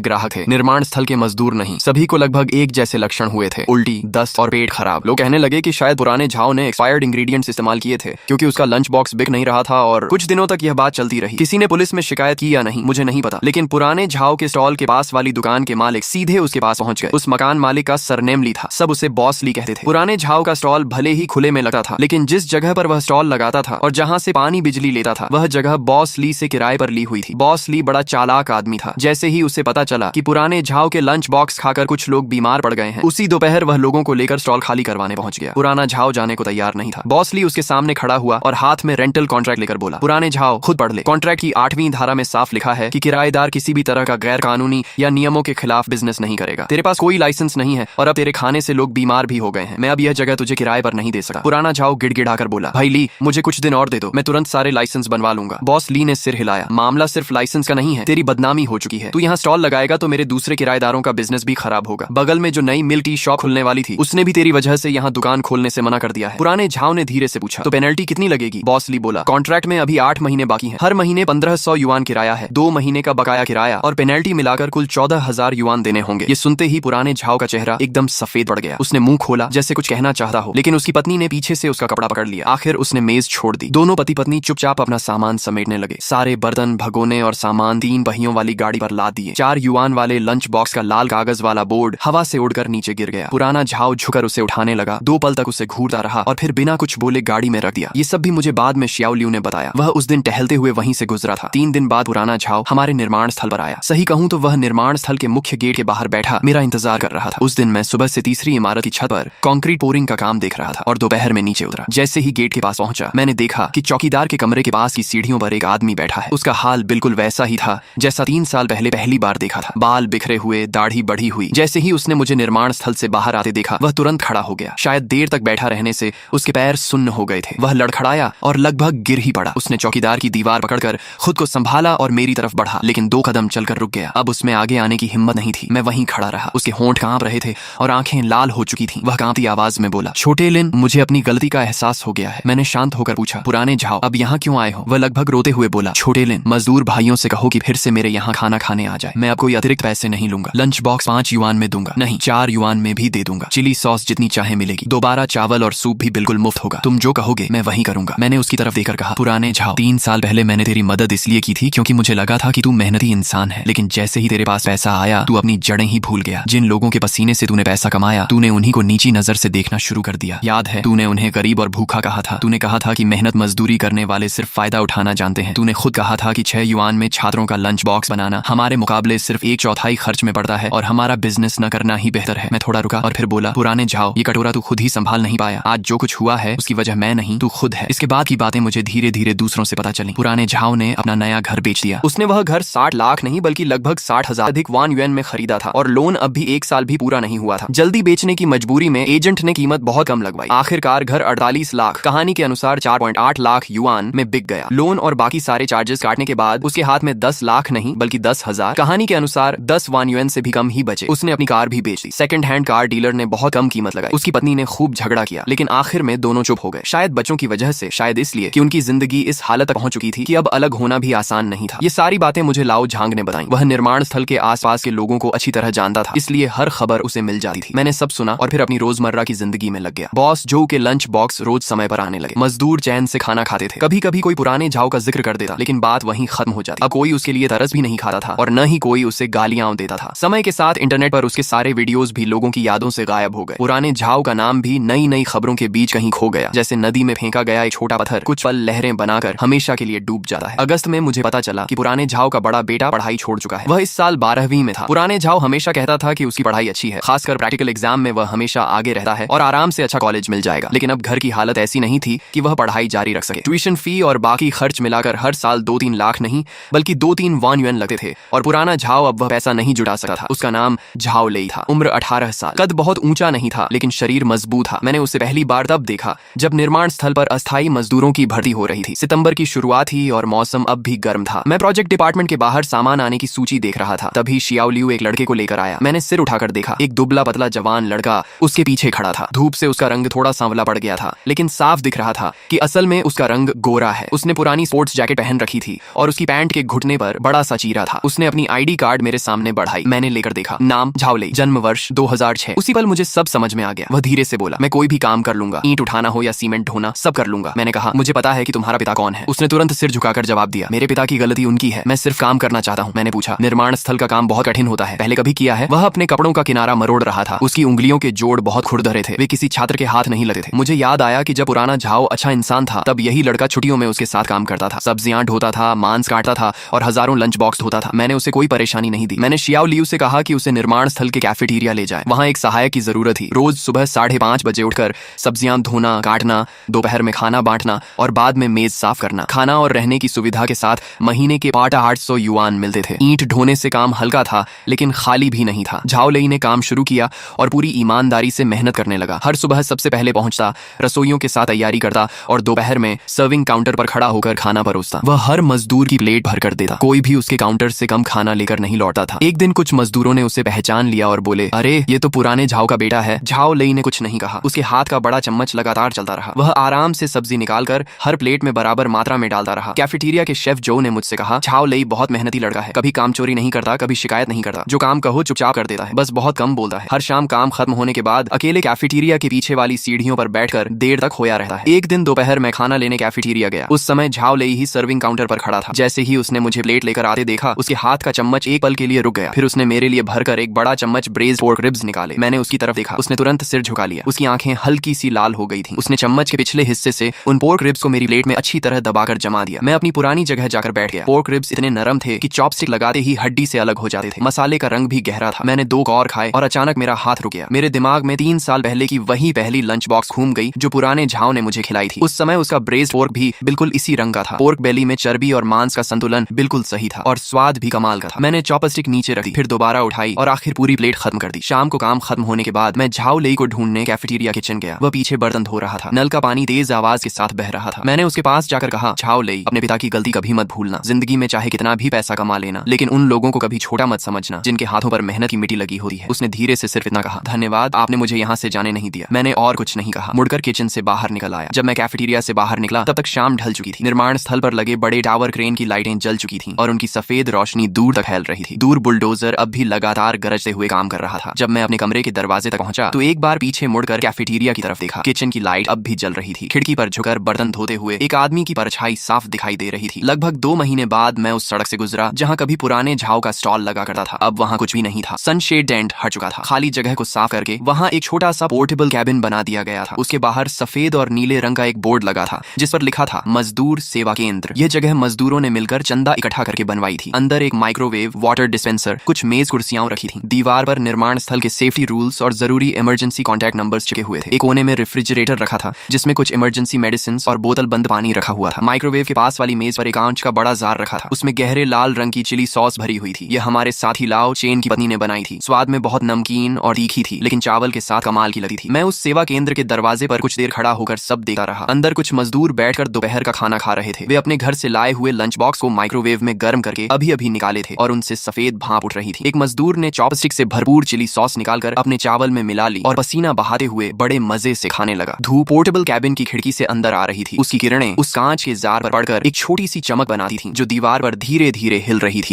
ग्राहक थे, निर्माण स्थल के मजदूर नहीं। सभी को लगभग एक जैसे लक्षण हुए थे, उल्टी, दस्त और पेट खराब। लोग कहने लगे कि शायद पुराने झाव ने एक्सपायर्ड इंग्रेडिएंट्स इस्तेमाल किए थे क्योंकि उसका लंच बॉक्स बिक नहीं रहा था। और कुछ दिनों तक यह बात चलती रही। किसी ने पुलिस में शिकायत की या नहीं मुझे नहीं पता, लेकिन पुराने झाव के स्टॉल के पास वाली दुकान के मालिक सीधे उसके पास पहुंच गए। उस मकान मालिक का सरनेम ली था, सब उसे बॉस ली कहते थे। पुराने झाव का स्टॉल भले ही खुले में लगता था, लेकिन जिस जगह पर वह स्टॉल लगाता था और जहां से पानी बिजली लेता था वह जगह बॉस ली से किराए पर ली हुई थी। बॉस ली बड़ा चालाक आदमी था। जैसे ही उसे पता चला कि पुराने झाव के लंच बॉक्स खाकर कुछ लोग बीमार पड़ गए हैं, उसी दोपहर वह लोगों को लेकर स्टॉल खाली करवाने पहुंच गया। पुराना झाव जाने को तैयार नहीं था। बॉस ली उसके सामने खड़ा हुआ और हाथ में रेंटल कॉन्ट्रैक्ट लेकर बोला, पुराने झाव खुद पढ़ ले। कॉन्ट्रैक्ट की 8वीं धारा में साफ लिखा है कि किराएदार किसी भी तरह का गैर कानूनी या नियमों के खिलाफ बिजनेस नहीं करेगा। तेरे पास कोई लाइसेंस नहीं है और अब तेरे खाने से लोग बीमार भी हो गए हैं। मैं अब यह जगह तुझे किराए पर नहीं दे सकता। पुराना झाव गिड़गिड़ाकर बोला, भाई ली, मुझे कुछ दिन और दे दो, मैं तुरंत सारे लाइसेंस बनवा लूंगा। बॉस ली ने सिर हिलाया, मामला सिर्फ लाइसेंस का नहीं है, तेरी बदनामी हो चुकी है। तू यहाँ स्टॉल लगाएगा तो मेरे दूसरे किराएदारों का बिजनेस भी खराब होगा। बगल में जो नई मिल्क टी शॉप खुलने वाली थी उसने भी तेरी वजह से यहाँ दुकान खोलने से मना कर दिया है। पुराने झाव ने धीरे से पूछा, तो पेनल्टी कितनी लगेगी? बॉस ली बोला, कॉन्ट्रैक्ट में अभी 8 महीने बाकी है, हर महीने 1500 युआन किराया है, 2 महीने का बकाया किराया और पेनल्टी मिलाकर कुल 14,000 युआन देने होंगे। ये सुनते ही पुराने झाव का चेहरा एकदम सफेद पड़ गया। उसने मुंह खोला जैसे कुछ कहना चाहता हो, लेकिन उसकी पत्नी ने पीछे से उसका कपड़ा पकड़ लिया। आखिर उसने मेज छोड़ दी। दोनों पति पत्नी चुपचाप अपना सामान समेटने लगे। सारे बर्तन, भगोने और सामान 3 पहियों वाली गाड़ी पर लाद दिए। 4 युआन वाले लंच बॉक्स का लाल कागज वाला बोर्ड हवा से उड़कर नीचे गिर गया। पुराना झाव झुकर उसे उठाने लगा। 2 पल तक उसे घूरता रहा और फिर बिना कुछ बोले गाड़ी में रख दिया। ये सब भी मुझे बाद में शियाओ लियू ने बताया। वह उस दिन टहलते हुए वहीं से गुजरा था। 3 दिन बाद पुराना झाव हमारे निर्माण स्थल पर आया। सही कहूं तो वह निर्माण स्थल के मुख्य गेट के बाहर बैठा मेरा इंतजार कर रहा था। उस दिन मैं सुबह से तीसरी इमारत की छत पर कंक्रीट पोरिंग का काम देख रहा था और दोपहर में नीचे उतरा। जैसे ही गेट के पास पहुंचा मैंने देखा कि चौकीदार के कमरे के पास की सीढ़ियों पर एक आदमी बैठा है। उसका हाल बिल्कुल वैसा ही था जैसा 3 साल पहले पहली बार देखा था। बाल बिखरे हुए, दाढ़ी बढ़ी हुई। जैसे ही उसने मुझे निर्माण स्थल से बाहर आते देखा वह तुरंत खड़ा हो गया। शायद देर तक बैठा रहने से उसके पैर सुन्न हो गए थे। वह लड़खड़ाया और लगभग गिर ही पड़ा। उसने चौकीदार की दीवार पकड़कर खुद को संभाला और मेरी तरफ बढ़ा, लेकिन 2 कदम चलकर रुक गया। अब उसमें आगे आने की हिम्मत नहीं थी। मैं वहीं खड़ा रहा। उसके होंठ कांप रहे थे और आंखें लाल हो चुकी थीं। वह कांपती आवाज में बोला, छोटे लिन, मुझे अपनी गलती का एहसास हो गया है। मैंने शांत होकर पूछा, पुराने झाव, अब यहाँ क्यों आए हो? वह लगभग रोते हुए बोला, छोटे लिन, मजदूर भाइयों से कहो कि फिर से मेरे यहाँ खाना खाने आ जाए। मैं अब कोई अतिरिक्त पैसे नहीं लूंगा। लंच बॉक्स 5 युआन में दूंगा, नहीं 4 युआन में भी दे दूंगा। चिली सॉस जितनी चाहे मिलेगी। दोबारा चावल और सूप भी बिल्कुल मुफ्त होगा। तुम जो कहोगे मैं वही करूंगा। मैंने उसकी तरफ देखकर कहा, पुराने झाव, 3 साल पहले मैंने तेरी मदद इसलिए की थी क्योंकि मुझे लगा था कि तू मेहनती इंसान है, लेकिन जैसे ही तेरे पास पैसा आया तू अपनी जड़ें ही भूल गया। जिन लोगों के पसीने से तूने पैसा कमाया तूने उन्हीं को नीची नजर से देखना शुरू कर दिया। याद है तूने उन्हें गरीब और भूखा कहा था। तूने कहा था कि मेहनत मजदूरी करने वाले सिर्फ फायदा उठाना जानते हैं। तूने खुद कहा था कि 6 युआन में छात्रों का लंच बॉक्स बनाना हमारे मुकाबले सिर्फ 1/4 खर्च में पड़ता है और हमारा बिजनेस न करना ही बेहतर है। मैं थोड़ा रुका और फिर बोला, पुराने झाव, ये कटोरा तू खुद ही संभाल नहीं पाया। आज जो कुछ हुआ है उसकी वजह मैं नहीं, तू खुद है। इसके बाद की बातें मुझे धीरे धीरे दूसरों से पता चली। पुराने झाव ने अपना नया घर बेच दिया। उसने वह घर 60 लाख नहीं बल्कि लगभग 60,000 अधिक वान युएन में खरीदा था और लोन अब भी 1 साल भी पूरा नहीं हुआ था। जल्दी बेचने की मजबूरी में एजेंट ने कीमत बहुत कम लगवाई। आखिरकार घर 48 लाख, कहानी के अनुसार 4.8 लाख युआन में बिक गया। लोन और बाकी सारे चार्जेस काटने के बाद उसके हाथ में 10 लाख नहीं बल्कि 10,000, कहानी के अनुसार 10 वान युएन से भी कम ही बचे। उसने अपनी कार भी बेच दी। सेकंड हैंड कार डीलर ने बहुत कम कीमत लगाई। उसकी पत्नी ने खूब झगड़ा किया, लेकिन आखिर में दोनों चुप हो गए। शायद बच्चों की वजह से, शायद इसलिए कि उनकी जिंदगी इस हालत तक पहुंच चुकी थी कि अब अलग होना भी आसान नहीं था। ये सारी बातें मुझे लाओ झांग ने बताई। वह निर्माण स्थल के आसपास के लोगों को अच्छी तरह जानता था, इसलिए हर खबर उसे मिल जाती थी। मैंने सब सुना और फिर अपनी रोजमर्रा की जिंदगी में लग गया। बॉस जो के लंच बॉक्स रोज समय पर आने लगे। मजदूर चैन से खाना खाते थे। कभी कभी कोई पुराने झाव का जिक्र कर देता, लेकिन बात वहीं खत्म हो जाती। अब कोई उसके लिए तरस भी नहीं खाता था और न ही कोई उसे गालियां देता था। समय के साथ इंटरनेट पर उसके सारे वीडियोस भी लोगों की यादों से गायब हो गए। पुराने झाव का नाम भी नई नई खबरों के बीच कहीं खो गया, जैसे नदी में फेंका गया एक छोटा पत्थर कुछ पल लहरें बनाकर हमेशा के लिए डूब जाता है। अगस्त में मुझे पता चला कि पुराने झाव का बड़ा बेटा पढ़ाई छोड़ चुका है। वह इस साल 12वीं में था। पुराने झाव हमेशा कहता था कि उसकी पढ़ाई अच्छी है, खासकर प्रैक्टिकल एग्जाम में वह हमेशा आगे रहता है और आराम से अच्छा कॉलेज मिल जाएगा। लेकिन अब घर की हालत ऐसी नहीं थी कि वह पढ़ाई जारी रख सके। ट्यूशन फी और बाकी खर्च मिलाकर हर साल 2-3 लाख नहीं बल्कि 2-3 वान युएन लगते थे और पुराना झाव अब वह पैसा नहीं जुटा सकता था। उसका नाम झाव लेई था। उम्र 18 साल। कद बहुत ऊंचा नहीं था लेकिन शरीर मजबूत था। मैंने उसे पहली बार तब देखा जब निर्माण स्थल पर अस्थायी मजदूरों की भर्ती हो रही थी। सितंबर की शुरुआत थी और मौसम अब भी गर्म था। मैं प्रोजेक्ट डिपार्टमेंट के बाहर सामान आने की सूची देख रहा था। तभी शियाओ लियू एक लड़के को लेकर आया। मैंने सिर उठाकर देखा। एक दुबला पतला जवान लड़का उसके पीछे खड़ा था। धूप से उसका रंग थोड़ा सांवला पड़ गया था, लेकिन साफ दिख रहा था कि असल असल में उसका रंग गोरा है। उसने पुरानी स्पोर्ट्स जैकेट पहन रखी थी और उसकी पैंट के घुटने पर बड़ा सा चीरा था। उसने अपनी आईडी कार्ड मेरे सामने बढ़ाई। मैंने लेकर देखा, नाम झावले, जन्म वर्ष 2006। उसी पल मुझे सब समझ में आ गया। वह धीरे से बोला, मैं कोई भी काम कर लूंगा, ईंट उठाना हो या सीमेंट ढोना, सब कर लूंगा। मैंने कहा, मुझे पता है कि तुम्हारा पिता कौन है। उसने तुरंत सिर झुकाकर जवाब दिया, मेरे पिता की गलती उनकी है, मैं सिर्फ काम करना चाहता हूँ। मैंने पूछा, निर्माण स्थल का काम बहुत कठिन होता है, पहले कभी किया है? वह अपने कपड़ों का किनारा मरोड़ रहा था। उसकी उंगलियों के जोड़ बहुत खुरदरे थे, वे किसी छात्र के हाथ नहीं लगते थे। मुझे याद आया कि जब पुराना झाओ अच्छा इंसान था, तब यही लड़का छुट्टियों में उसके साथ काम करता था, सब्जियां ढोता था, मांस काटता था और हजारों लंच बॉक्स धोता था। मैंने उसे कोई परेशानी नहीं दी। मैंने शियाओ लियू से कहा कि उसे निर्माण स्थल के कैफेटेरिया ले जाए, वहां एक सहायक की जरूरत थी। रोज सुबह 5:30 बजे उठकर सब्जियां धोना, काटना, दोपहर में खाना बांटना और बाद में मेज साफ करना। खाना और रहने की सुविधा के साथ महीने के 800 युआन मिलते थे। ईंट ढोने से काम हल्का था, लेकिन खाली भी नहीं था। झाओ लेई ने काम शुरू किया और पूरी ईमानदारी से मेहनत करने लगा। हर सुबह सबसे पहले पहुंचता, रसोइयों के साथ तैयारी करता और दोपहर में सर्विंग काउंटर पर खड़ा होकर खाना परोसता। वह हर मजदूर की प्लेट भर कर देता, कोई भी उसके काउंटर से कम खाना लेकर नहीं लौटता था। एक दिन कुछ मजदूरों ने उसे पहचान लिया और बोले, अरे ये तो पुराने झाओ का बेटा है। झाओ लेई ने कुछ नहीं कहा। उसके हाथ का बड़ा चम्मच लगातार चलता रहा। वह आराम से सब्जी निकालकर हर प्लेट में बराबर मात्रा में डालता रहा। कैफेटेरिया के शेफ जो ने मुझसे कहा, झाओ लेई बहुत मेहनती लड़का है, कभी काम चोरी नहीं करता, कभी शिकायत नहीं करता, जो काम कहो चुपचाप कर देता है, बस बहुत कम बोलता है। हर शाम काम खत्म होने के बाद अकेले कैफेटेरिया के पीछे वाली सीढ़ियों पर बैठकर देर तक होया रहता है। एक दिन दोपहर में खाना लेने कैफेटेरिया गया। उस समय झाओ लेई ही सर्विंग काउंटर पर खड़ा था। जैसे ही उसने मुझे प्लेट लेकर आते देखा, उसके हाथ का चम्मच एक पल के लिए रुक गया। फिर उसने मेरे लिए भरकर एक बड़ा चम्मच ब्रेज्ड पोर्क रिब्स निकाले। मैंने उसकी तरफ देखा, उसने तुरंत सिर झुका लिया। उसकी आंखें हल्की सी लाल हो गई थी। उसने चम्मच के पिछले हिस्से से उन पोर्क रिब्स को मेरी प्लेट में अच्छी तरह दबाकर जमा दिया। मैं अपनी पुरानी जगह जाकर बैठ गया। पोर्क रिब्स इतने नरम थे कि चॉपस्टिक लगाते ही हड्डी से अलग हो जाते थे। मसाले का रंग भी गहरा था। मैंने 2 और खाए और अचानक मेरा हाथ रुक गया। मेरे दिमाग में 3 साल पहले की वही पहली लंच बॉक्स घूम गई जो पुराने झाओ ने मुझे खिलाई थी। उस समय उसका ब्रेज्ड पोर्क भी बिल्कुल इसी रंग का था। पोर्क बेली में चर्बी और मांस का संतुलन बिल्कुल सही था और स्वाद भी कमाल का था। मैंने चॉपस्टिक नीचे रख दी, फिर दोबारा उठाई और आखिर पूरी प्लेट खत्म कर दी। शाम को काम खत्म होने के बाद मैं झाओ लेई को ढूंढने कैफेटेरिया किचन गया। वह पीछे बर्तन धो रहा था। नल का पानी तेज आवाज के साथ बह रहा था। मैंने उसके पास जाकर कहा, झाओ लेई, अपने पिता की गलती कभी मत भूलना। जिंदगी में चाहे कितना भी पैसा कमा लेना, लेकिन उन लोगों को कभी छोटा मत समझना जिनके हाथों पर मेहनत की मिट्टी लगी होती है। उसने धीरे से सिर्फ इतना कहा, धन्यवाद, आपने मुझे यहाँ से जाने नहीं दिया। मैंने और कुछ नहीं कहा, मुड़कर किचन से बाहर निकल आया। जब मैं कैफेटेरिया से बाहर निकला तब तक शाम ढल चुकी थी। निर्माण स्थल पर लगे बड़े टावर क्रेन की लाइटें जल चुकी थीं और उनकी सफेद रोशनी दूर तक फैल रही थी। दूर बुलडोजर अब भी लगातार गरजते हुए काम कर रहा था। जब मैं अपने कमरे के दरवाजे तक पहुंचा तो एक बार पीछे मुड़कर कैफेटेरिया की तरफ देखा। किचन की लाइट अब भी जल रही थी। खिड़की पर झुकर बर्तन धोते हुए एक आदमी की परछाई साफ दिखाई दे रही थी। लगभग 2 महीने बाद मैं उस सड़क से गुजरा जहाँ कभी पुराने झाओ का स्टॉल लगा करता था। अब वहाँ कुछ भी नहीं था। सनशेड टेंट हट चुका था। खाली जगह को साफ करके वहाँ एक छोटा सा पोर्टेबल कैबिन बना दिया गया था। उसके बाहर सफेद और नीले रंग का एक बोर्ड लगा था जिस पर लिखा था, मजदूर सेवा केंद्र। यह जगह मजदूरों ने मिलकर चंदा इकट्ठा करके बनवाई थी। अंदर एक माइक्रोवेव, वाटर डिस्पेंसर, कुछ मेज कुर्सियां रखी थी। दीवार पर निर्माण स्थल के सेफ्टी रूल्स और जरूरी इमरजेंसी कॉन्टैक्ट नंबर्स चिपके हुए थे। एक कोने में रेफ्रिजरेटर रखा था जिसमें कुछ इमरजेंसी मेडिसिन और बोतल बंद पानी रखा हुआ था। माइक्रोवेव के पास वाली मेज पर एक कांच का बड़ा जार रखा था। उसमें गहरे लाल रंग की चिली सॉस भरी हुई थी। यह हमारे साथी लाओ चेन की पत्नी ने बनाई थी। स्वाद में बहुत नमकीन और तीखी थी, लेकिन चावल के साथ कमाल की लगी थी। मैं उस सेवा केंद्र के दरवाजे पर कुछ देर खड़ा होकर सब देखता रहा। अंदर कुछ मजदूर बैठकर दोपहर का खाना खा रहे थे। वे अपने घर से लाए हुए लंच बॉक्स को माइक्रोवेव में गर्म करके अभी अभी निकाले थे और उनसे सफेद भाप उठ रही थी। एक मजदूर ने चॉपस्टिक से भरपूर चिली सॉस निकालकर अपने चावल में मिला ली और पसीना बहाते हुए बड़े मजे से खाने लगा। धूप पोर्टेबल कैबिन की खिड़की से अंदर आ रही थी। उसकी किरणें उस कांच के जार पर पड़कर एक छोटी सी चमक बनाती थीं जो दीवार पर धीरे धीरे हिल रही थी।